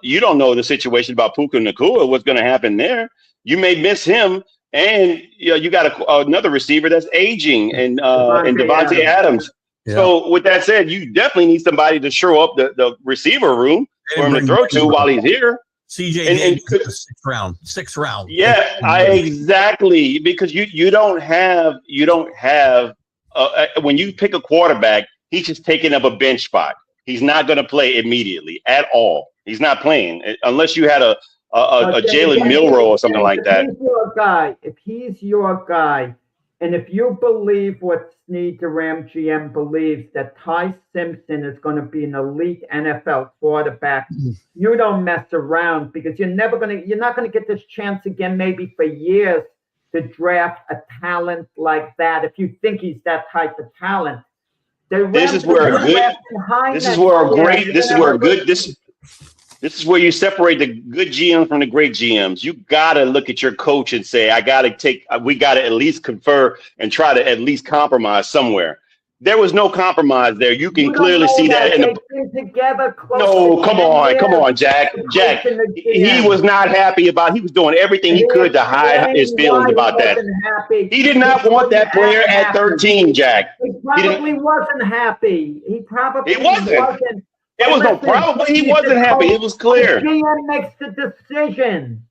S4: you don't know the situation about Puka Nacua, what's going to happen there. You may miss him, and you got another receiver that's aging, and Devontae Adams. Yeah. So with that said, you definitely need somebody to show up the receiver room for him to throw to while he's here.
S2: CJ sixth round.
S4: Yeah, exactly. Because you don't have when you pick a quarterback, he's just taking up a bench spot. He's not going to play immediately at all. He's not playing unless you had a Jalen Milroe or something like that.
S3: If he's your guy, and if you believe what Snead, the Ram GM, believes that Ty Simpson is going to be an elite NFL quarterback, you don't mess around because you're not going to get this chance again, maybe for years, to draft a talent like that. If you think he's that type of talent, This is where you separate the good GM from the great GMs. You got to look at your coach and say, we got to at least confer and try to at least compromise somewhere. There was no compromise there. You can clearly see that. Come on, Jack. Jack, he was not happy about, he was doing everything he could to hide his feelings about that. He did not want that player at 13, Jack. He probably wasn't happy. He wasn't.
S4: It was no problem, but he wasn't happy. It was clear.
S3: The GM makes the decision.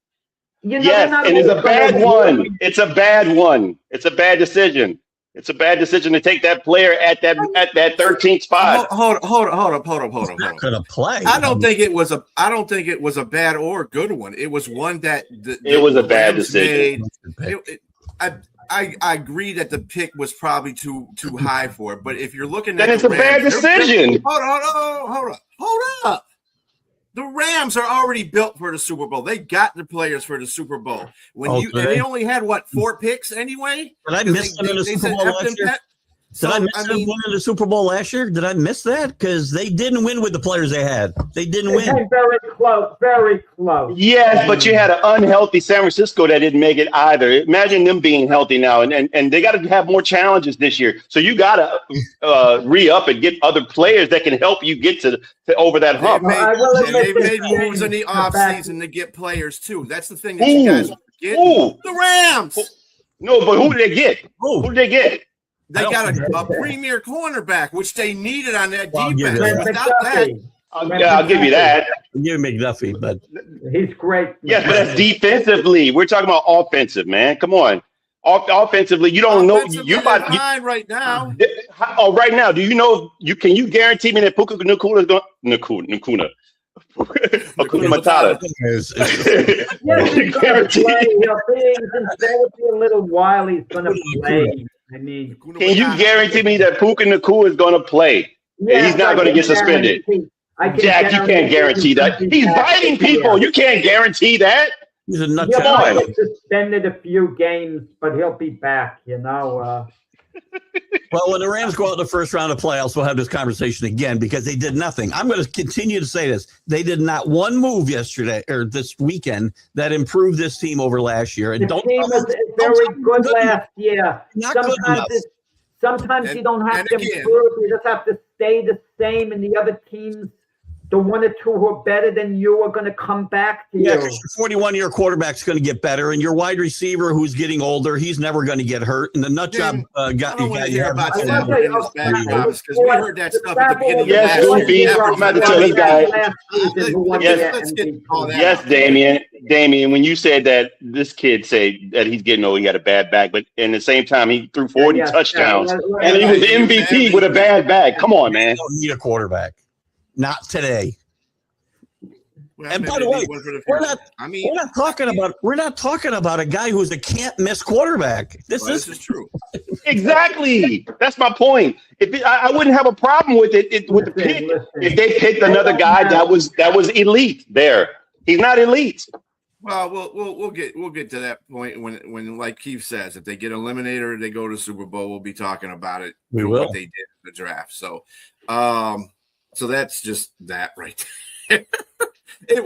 S4: Yes, and it's a bad one. It's a bad one. It's a bad decision. It's a bad decision to take that player at that 13th spot.
S1: Hold up.
S2: Gonna play.
S1: I don't think it was a bad or good one. It was one that
S4: it was a bad decision.
S1: I agree that the pick was probably too high for it, but if you're looking at
S4: then it's a bad decision.
S1: Hold up. The Rams are already built for the Super Bowl. They got the players for the Super Bowl. And they only had 4 picks anyway?
S2: Did I miss them in the Super Bowl last year?
S1: So,
S2: Did I miss them winning the Super Bowl last year? Did I miss that? Because they didn't win with the players they had. They didn't win.
S3: Came very close, very close.
S4: Yes, but you had an unhealthy San Francisco that didn't make it either. Imagine them being healthy now, and they got to have more challenges this year. So you got to re-up and get other players that can help you get to over that hump.
S1: They made moves in the offseason to get players too. That's the thing that you guys forget. The Rams.
S4: No, but who did they get? Who did they get?
S1: They got a premier cornerback, which they needed on that defense.
S3: Without that,
S4: I'll give you that.
S2: Give McDuffie, but
S3: he's great.
S4: Yes, but that's defensively. We're talking about offensive, man. Come on. Offensively, you don't know. You're
S1: fine right now.
S4: Oh, right now, do you know? Can you guarantee me that Puka Nacuna is going? Nacuna. Hakuna Matata.
S3: Yes, he's going to play. He'll be a little while. He's going to play. I mean,
S4: can you guarantee me that Puka Nacua is going to play?
S3: Yes,
S4: he's not going to get suspended. Jack, you can't guarantee that. He's biting people. You can't guarantee that.
S2: He's a nut
S3: He might get suspended a few games, but he'll be back, you know.
S2: Well, when the Rams go out in the first round of playoffs, we'll have this conversation again because they did nothing. I'm going to continue to say this. They did not one move yesterday or this weekend that improved this team over last year. And
S3: the team was very good last year. Sometimes you don't have to improve. You just have to stay the same, and the other teams, the one or two who are better than you, are going to come back to you.
S2: Yeah, because your 41-year quarterback's going to get better, and your wide receiver who's getting older, he's never going to get hurt. And the nut job guy you have
S1: about that because we heard that stuff at the beginning of the
S4: Yes, Goofy. I'm about to tell this guy. Yes, Damian, when you said that this kid said that he's getting old, he had a bad back, but in the same time, he threw 40 touchdowns, and he was MVP with a bad back. Come on, man.
S2: You don't need a quarterback. Not today.
S1: Well,
S2: and by the way, we're not talking about a guy who's a can't miss quarterback. This is
S1: true.
S4: Exactly. That's my point. I wouldn't have a problem with it with the pick if they picked another guy that was elite there. He's not elite.
S1: Well, we'll get to that point when like Keith says, if they get eliminated or they go to Super Bowl, we'll be talking about it.
S2: We will.
S1: What they did in the draft. So that's just that right there. It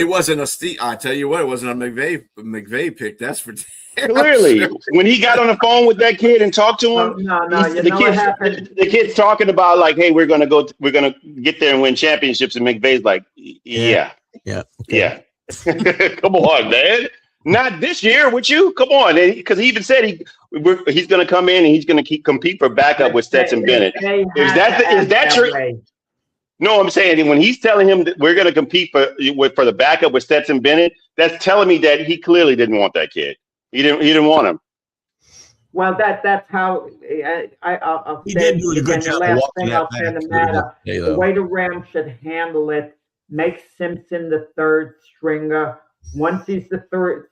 S1: wasn't a Steve. I tell you what, it wasn't a McVay pick. That's for
S4: clearly sure. When he got on the phone with that kid and talked to him. The kid's talking about like, hey, we're gonna get there and win championships, and McVay's like, yeah. Come on, man. Not this year with you. Come on, because he even said he's going to come in and he's going to compete for backup with Stetson Bennett. Is that true? No, I'm saying when he's telling him that we're going to compete for the backup with Stetson Bennett, that's telling me that he clearly didn't want that kid. He didn't want him.
S3: Well, that's how I'll
S2: he
S3: say.
S2: did do a good job.
S3: The way the Rams should handle it: make Simpson the third stringer. Once he's the third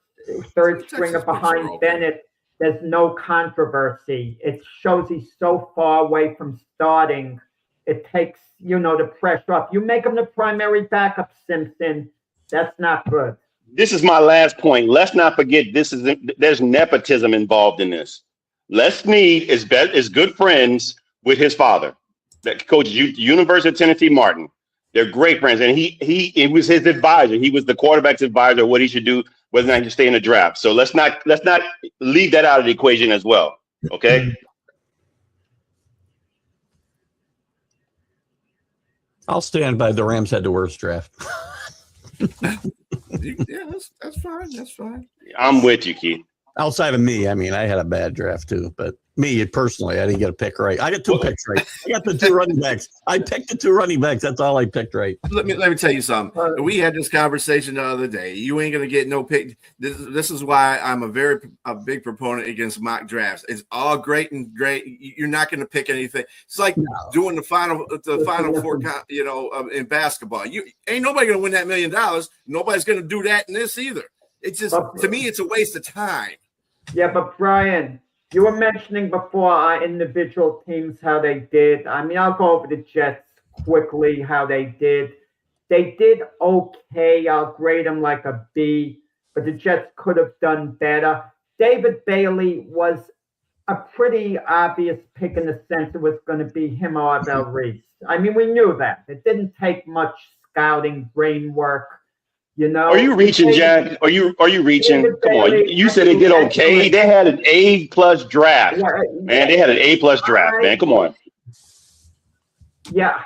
S3: stringer behind Bennett, there's no controversy. It shows he's so far away from starting. It takes, the pressure off. You make him the primary backup, Simpson. That's not good.
S4: This is my last point. Let's not forget there's nepotism involved in this. Les Snead is good friends with his father, that coaches University of Tennessee Martin. They're great friends, and he was his advisor. He was the quarterback's advisor, what he should do, whether or not he should stay in the draft. So let's not leave that out of the equation as well. Okay.
S2: I'll stand by the Rams had the worst draft.
S1: Yeah, that's fine. That's fine.
S4: I'm with you, Keith.
S2: Outside of me, I mean, I had a bad draft too, but me personally, I didn't get a pick right. I got two picks right. I got the two running backs. I picked the two running backs. That's all I picked right.
S1: Let me tell you something. We had this conversation the other day. You ain't gonna get no pick. This is why I'm a big proponent against mock drafts. It's all great and great. You're not gonna pick anything. It's like doing the final four. In basketball, you ain't nobody gonna win that $1 million. Nobody's gonna do that in this either. It's just to me, it's a waste of time.
S3: Yeah, but Brian, you were mentioning before our individual teams, how they did. I mean, I'll go over the Jets quickly, how they did. They did okay. I'll grade them like a B, but the Jets could have done better. David Bailey was a pretty obvious pick in the sense it was going to be him or Arvell Reese. I mean, we knew that. It didn't take much scouting, brain work. You know,
S4: are you reaching, Jack? Are you reaching? Come on, you said they did okay. They had an A+ draft, man. They had an A+ draft, man. Come on.
S3: Yeah.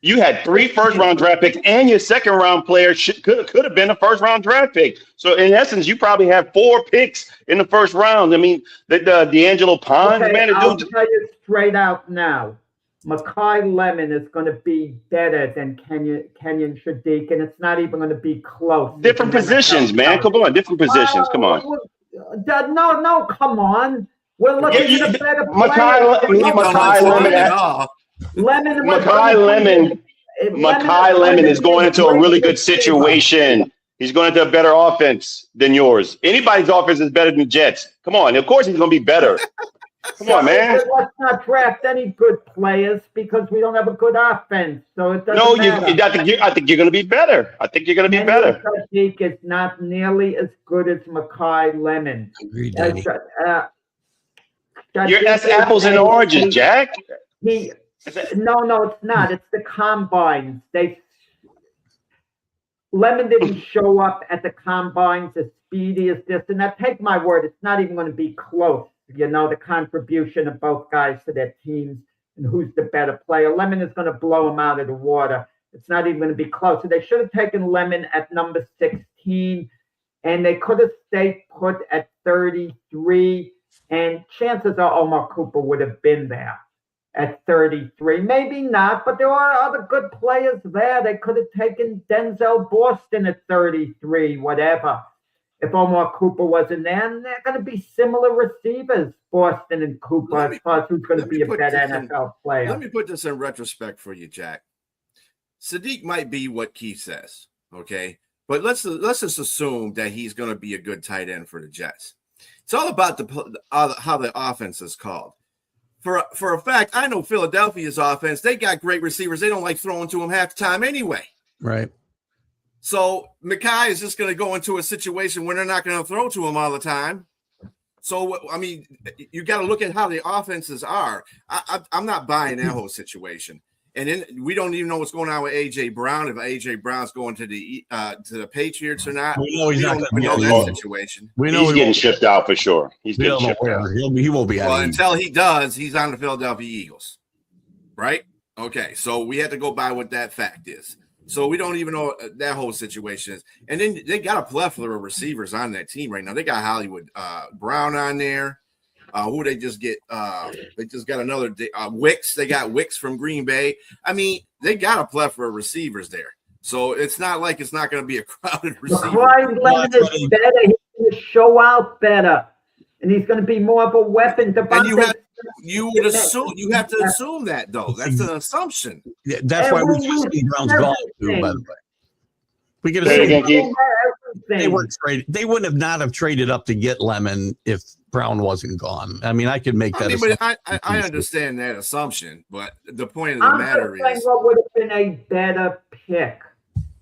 S4: You had 3 first-round draft picks, and your second-round player could have been a first-round draft pick. So in essence, you probably have 4 picks in the first round. I mean, the D'Angelo Pond, man.
S3: I'll tell you straight out now. Makai Lemon is going to be better than Kenyon Sadiq, and it's not even going to be close.
S4: Different positions, man. Come on, different positions. Come on.
S3: No, come on. We're looking at a better player.
S4: Makai Lemon is going into a really good situation. He's going into a better offense than yours. Anybody's offense is better than the Jets. Come on. Of course he's going to be better. Come on, man.
S3: Let's not draft any good players because we don't have a good offense. So it doesn't matter.
S4: I think you're going to be better. I think you're going to be better.
S3: Sadiq is not nearly as good as Makai Lemon.
S2: Agreed,
S4: That's apples and oranges, Jack.
S3: No, it's not. It's the combines. Lemon didn't show up at the combines as speedy as this. And now, take my word, it's not even going to be close. You know, the contribution of both guys to their teams and who's the better player. Lemon is going to blow him out of the water. It's not even going to be close. So they should have taken Lemon at number 16, and they could have stayed put at 33. And chances are Omar Cooper would have been there at 33. Maybe not, but there are other good players there. They could have taken Denzel Boston at 33, whatever. If Omar Cooper wasn't there, and they're going to be similar receivers, Boston and Cooper, as far as who's going to be a better NFL player.
S1: Let me put this in retrospect for you, Jack. Sadiq might be what Keith says, okay? But let's just assume that he's going to be a good tight end for the Jets. It's all about how the offense is called. For a fact, I know Philadelphia's offense, they got great receivers. They don't like throwing to them half the time anyway.
S2: Right.
S1: So Makai is just going to go into a situation where they're not going to throw to him all the time. So, I mean, you got to look at how the offenses are. I'm not buying that whole situation. And then we don't even know what's going on with A.J. Brown, if A.J. Brown's going to the Patriots or not.
S2: We know he's not going to
S1: know that situation.
S4: We know he's getting shipped out for sure. He's getting shipped out.
S2: He won't be out.
S1: Well, until he does, he's on the Philadelphia Eagles. Right? Okay, so we have to go by what that fact is. So we don't even know what that whole situation is. And then they got a plethora of receivers on that team right now. They got Hollywood Brown on there. Who they just get? They just got another Wicks. They got Wicks from Green Bay. I mean, they got a plethora of receivers there. So it's not like it's not going to be a crowded receiver.
S3: Lemon is better. He's going to show out better, and he's going to be more of a weapon.
S1: You would assume you have to assume that though. That's an assumption.
S2: Yeah, that's why we see Brown's gone too. By the way, we get they weren't traded. They wouldn't have not have traded up to get Lemon if Brown wasn't gone. I mean, I could make that.
S1: I understand that assumption, but the point of the matter is,
S3: what would have been a better pick.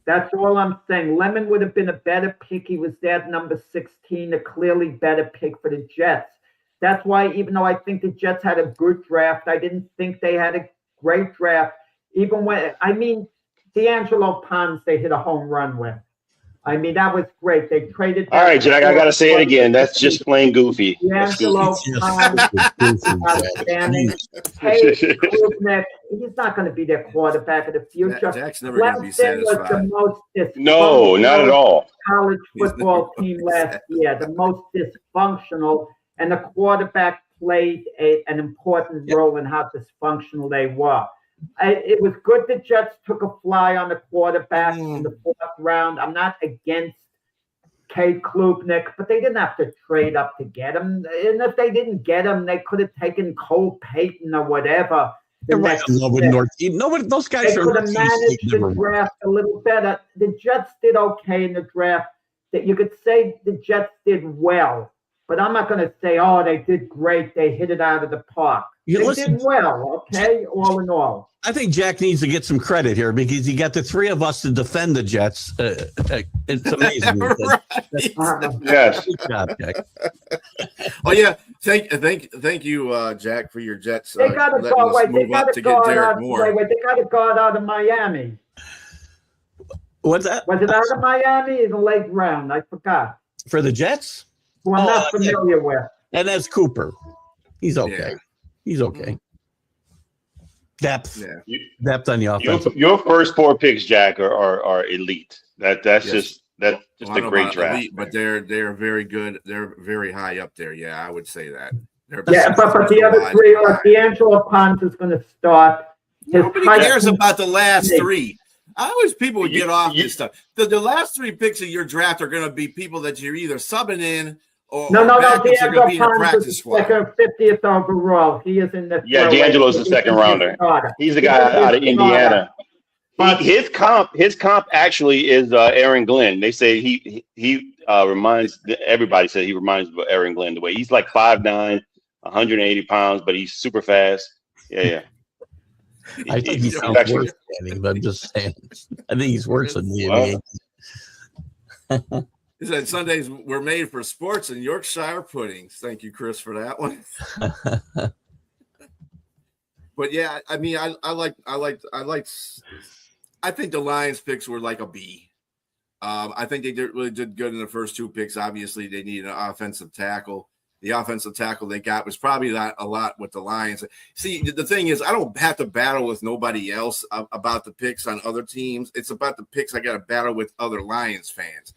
S3: That's all I'm saying. Lemon would have been a better pick. He was there at number 16, a clearly better pick for the Jets. That's why, even though I think the Jets had a good draft, I didn't think they had a great draft. Even when, D'Angelo Ponds, they hit a home run with. I mean, that was great. They traded.
S4: All right, Jack, I got to say it again. That's just plain goofy.
S3: D'Angelo Ponds, outstanding. Hey, Klubnik, he's not going to be their quarterback of the future.
S1: Jack's never going to be satisfied.
S3: Was the most
S4: no, not at all.
S3: College football team last year, the most dysfunctional. And the quarterback played an important role in how dysfunctional they were. It was good the Jets took a fly on the quarterback in the 4th round. I'm not against Cade Klubnik, but they didn't have to trade up to get him. And if they didn't get him, they could have taken Cole Payton or whatever.
S2: Nobody, those guys
S3: could have managed the draft a little better. The Jets did okay in the draft. That you could say the Jets did well. But I'm not going to say, they did great. They hit it out of the park. They did well, okay, all in all.
S2: I think Jack needs to get some credit here because he got the 3 of us to defend the Jets. It's amazing.
S1: Right.
S4: Yes.
S2: Good job, Jack.
S1: Oh, yeah. Thank you, Jack, for your Jets.
S3: They got a
S1: letting
S3: guard.
S1: us
S3: Wait, they
S1: move
S3: got
S1: up
S3: a
S1: to get
S3: guard
S1: Derek
S3: out.
S1: Moore.
S3: Wait, they got a guard out of Miami.
S2: What's that?
S3: Was it out of Miami in the late round? I forgot.
S2: For the Jets?
S3: Who I'm not familiar with.
S2: And that's Cooper. He's okay.
S1: Yeah.
S2: He's okay. Depth.
S1: Yeah.
S2: Depth on the offense.
S4: Your first 4 picks, Jack, are elite. That's
S1: Yes.
S4: just
S1: Well, I
S4: a
S1: don't know
S4: great
S1: about
S4: draft.
S1: elite, but they're very good. They're very high up there. Yeah, I would say that.
S3: Yeah, but the other 3 are D'Angelo Ponce is going to start.
S1: Nobody cares about the last 3. I always people would get off this stuff. The last 3 picks of your draft are going to be people that you're either subbing in or
S3: No.
S1: backups are going to be in the
S3: D'Angelo Ponce
S1: practice
S3: is
S1: squad.
S3: second, 50th overall. He is in the.
S4: Yeah, D'Angelo's the second rounder. He's the guy out of Indiana. His comp actually is Aaron Glenn. They say he reminds everybody said he reminds of Aaron Glenn the way he's like 5'9", 180 pounds, but he's super fast. Yeah.
S2: I think he's worse than him, but I'm just saying. I think he's worse than me.
S1: He said Sundays were made for sports and Yorkshire puddings. Thank you, Chris, for that one. But yeah, I mean, I think the Lions picks were like a B. I think they really did good in the first 2 picks. Obviously, they needed an offensive tackle. The offensive tackle they got was probably not a lot with the Lions. See, the thing is, I don't have to battle with nobody else about the picks on other teams. It's about the picks I got to battle with other Lions fans.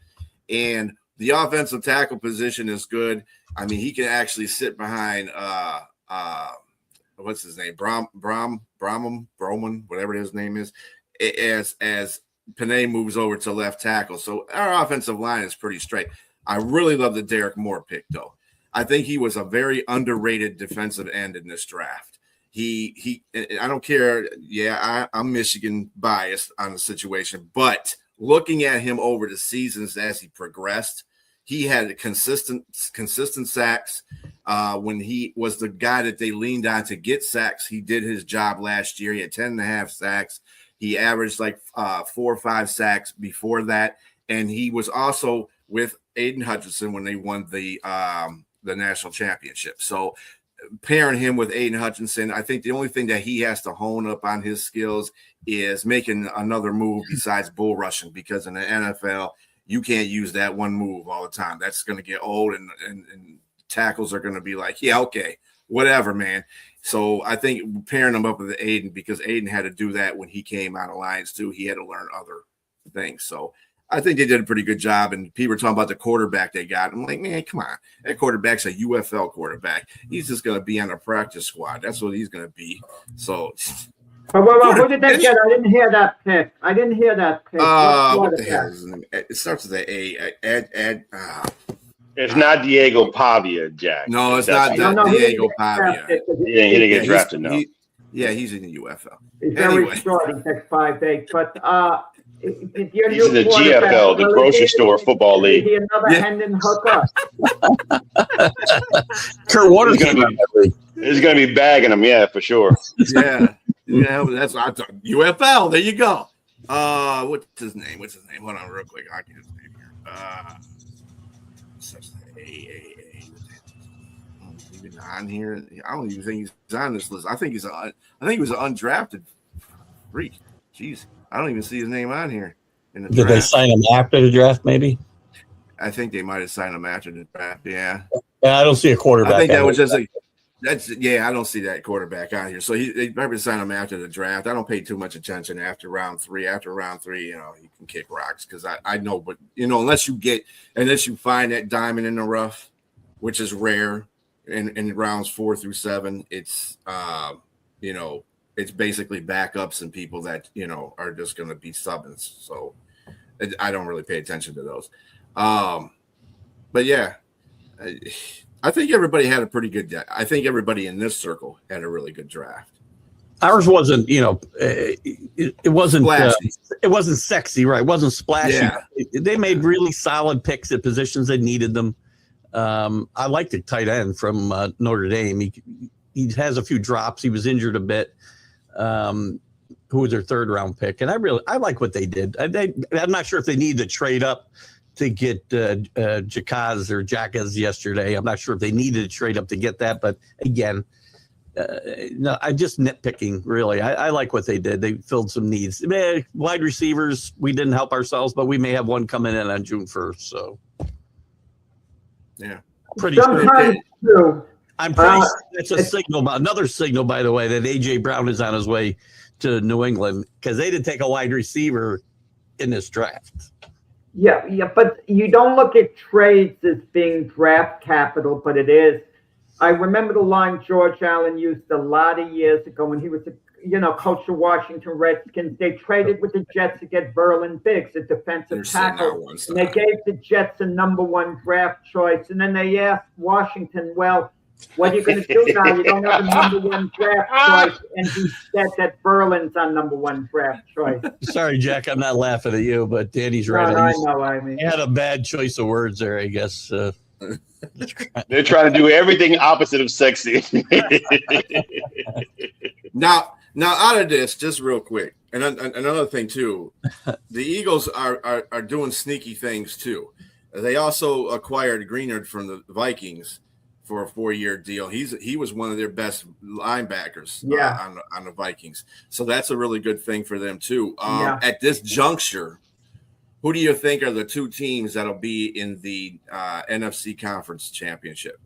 S1: And the offensive tackle position is good. I mean, he can actually sit behind what's his name? Broman, whatever his name is, as Panay moves over to left tackle. So our offensive line is pretty straight. I really love the Derek Moore pick, though. I think he was a very underrated defensive end in this draft. I don't care. Yeah, I'm Michigan biased on the situation, but looking at him over the seasons as he progressed, he had consistent sacks. When he was the guy that they leaned on to get sacks, he did his job last year. He had 10.5 sacks. He averaged like 4 or 5 sacks before that. And he was also with Aiden Hutchinson when they won the national championship. So pairing him with Aiden Hutchinson, I think the only thing that he has to hone up on his skills is making another move besides bull rushing, because in the NFL, you can't use that one move all the time. That's going to get old, and tackles are going to be like, yeah, okay, whatever, man. So I think pairing him up with Aiden, because Aiden had to do that when he came out of Lions too. He had to learn other things. So I think they did a pretty good job. And people were talking about the quarterback they got. I'm like, man, come on. That quarterback's a UFL quarterback. He's just going to be on a practice squad. That's what he's going to be. So.
S3: But who did they get? I didn't hear that pick. What
S1: the hell is his name? It starts with an A. Ed.
S4: It's not Diego Pavia, Jack.
S1: No, it's not Diego Pavia.
S4: He didn't get drafted, no.
S1: He's in the UFL.
S3: He's very short. He takes 5'8". But
S4: he's in the GFL, the grocery store football league.
S3: Is he another Hendon hooker?
S2: Kurt Waters
S4: is going to be bagging him, yeah, for sure.
S1: Yeah, that's what I thought. UFL. There you go. What's his name? Hold on, real quick. I can his name here. Even on here. I don't even think he's on this list. I think he was an undrafted freak. Jeez, I don't even see his name on here.
S2: Did they sign him after the draft? Maybe.
S1: I think they might have signed him after the draft. Yeah.
S2: I don't see a quarterback.
S1: I think that was just I don't see that quarterback on here. So they probably signed him after the draft. I don't pay too much attention after round 3. After round 3, you can kick rocks because I know, but unless you find that diamond in the rough, which is rare in rounds 4 through 7, it's it's basically backups and people that are just going to be subbins. So I don't really pay attention to those. But yeah. I think everybody had a pretty good – I think everybody in this circle had a really good draft.
S2: Ours wasn't, it wasn't it wasn't sexy, right? It wasn't splashy.
S1: Yeah.
S2: They made really solid picks at positions that needed them. I liked the tight end from Notre Dame. He has a few drops. He was injured a bit. Who was their 3rd round pick? And I like what they did. I'm not sure if they need to trade up to get Jacaz or Jackas yesterday. I'm not sure if they needed to trade up to get that, but again, no, I'm just nitpicking, really. I like what they did. They filled some needs. Wide receivers, we didn't help ourselves, but we may have one coming in on June 1st. So,
S1: yeah,
S2: pretty sure.
S3: Sometimes too.
S2: I'm pretty. It's a signal. Another signal, by the way, that AJ Brown is on his way to New England because they didn't take a wide receiver in this draft.
S3: Yeah, but you don't look at trades as being draft capital, but it is. I remember the line George Allen used a lot of years ago when he was, coach of Washington Redskins. They traded with the Jets to get Verlin Biggs, a defensive tackle, and they gave the Jets a number 1 draft choice. And then they asked Washington, well, what are you going to do now? You don't have a number 1 draft choice. And he said that Verlin's on number 1 draft choice.
S2: Sorry, Jack, I'm not laughing at you, but Danny's right.
S3: No, I know. I mean,
S2: he had a bad choice of words there, I guess.
S4: They're trying to do everything opposite of sexy.
S1: Now, out of this, just real quick, and another thing too, the Eagles are doing sneaky things too. They also acquired Greenard from the Vikings for a 4-year deal. He was one of their best linebackers on the Vikings. So that's a really good thing for them too. At this juncture, who do you think are the 2 teams that'll be in the NFC Conference Championship?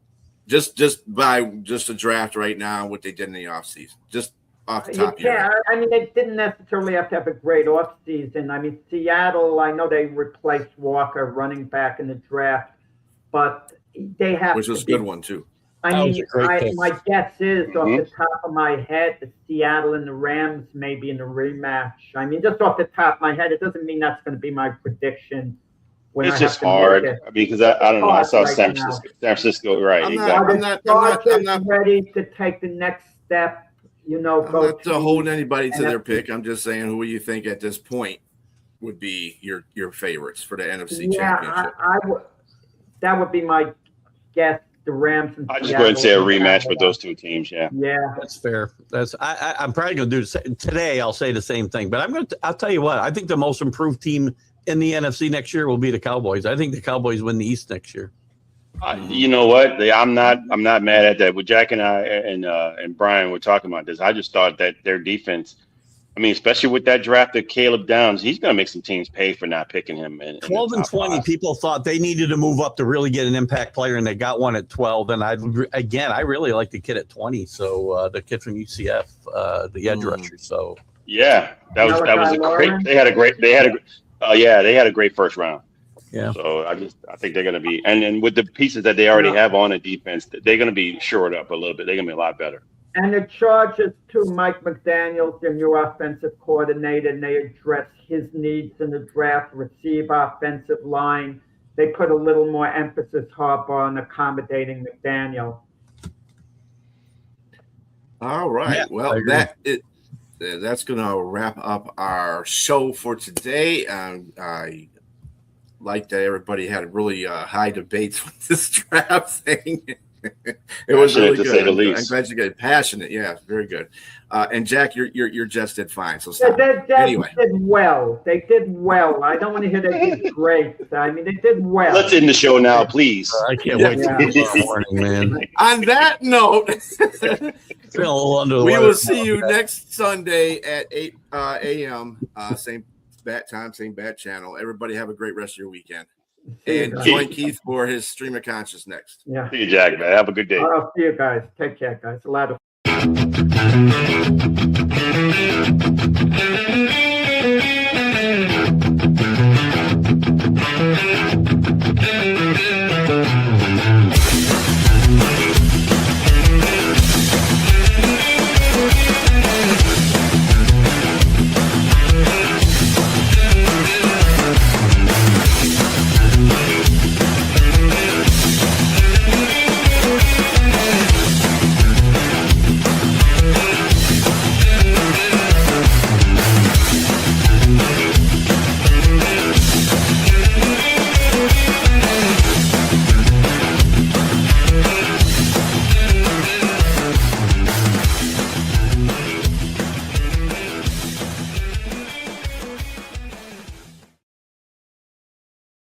S1: Just a draft right now, what they did in the offseason. Just off the top of your head.
S3: I mean, they didn't necessarily have to have a great offseason. I mean, Seattle, I know they replaced Walker running back in the draft, but they have
S1: which was a good one too.
S3: I mean, my guess is off the top of my head, the Seattle and the Rams may be in the rematch. I mean, just off the top of my head, it doesn't mean that's going to be my prediction.
S4: It's just hard. I mean, because I don't know. I saw San Francisco, right?
S1: I'm not
S3: ready to take the next step. I'm not
S1: holding anybody to their pick. I'm just saying who you think at this point would be your favorites for the NFC Championship.
S3: That would be my guess. The Rams.
S4: I just go ahead and say a rematch with those 2 teams. Yeah,
S2: that's fair. I'm probably going to do today. I'll say the same thing, but I'll tell you what. I think the most improved team in the NFC next year will be the Cowboys. I think the Cowboys win the East next year.
S4: You know what? I'm not mad at that. With Jack and I and Brian were talking about this. I just thought that their defense. I mean, especially with that draft of Caleb Downs, he's going to make some teams pay for not picking him.
S2: 12 and 20, 5. People thought they needed to move up to really get an impact player, and they got one at 12. And I really like the kid at 20. So the kid from UCF, the edge rusher. So
S4: yeah, that was a great. They had a great first round.
S2: Yeah.
S4: So I think they're going to be, and with the pieces that they already have on the defense, they're going to be shored up a little bit. They're going to be a lot better.
S3: And the Chargers, too, Mike McDaniels, their new offensive coordinator, and they address his needs in the draft, receive offensive line. They put a little more emphasis, Harbaugh, on accommodating McDaniel.
S1: All right. Well, that's going to wrap up our show for today. I like that everybody had really high debates with this draft thing. It was really good. To say the least. I'm glad you got passionate. Yeah, very good. And Jack, your Jets did fine. So stop.
S3: Anyway, did well. They did well. I don't want to hear they did great. I mean, they did well.
S4: Let's end the show now, please.
S2: I can't wait tomorrow morning, man.
S1: On that note,
S2: we
S1: will see you next Sunday at 8 a.m. Same bat time, same bat channel. Everybody have a great rest of your weekend. And join Keith for his Stream of Conscious next.
S3: Yeah.
S4: See you, Jack, man. Have a good day.
S3: I'll see you guys. Take care, guys. A lot of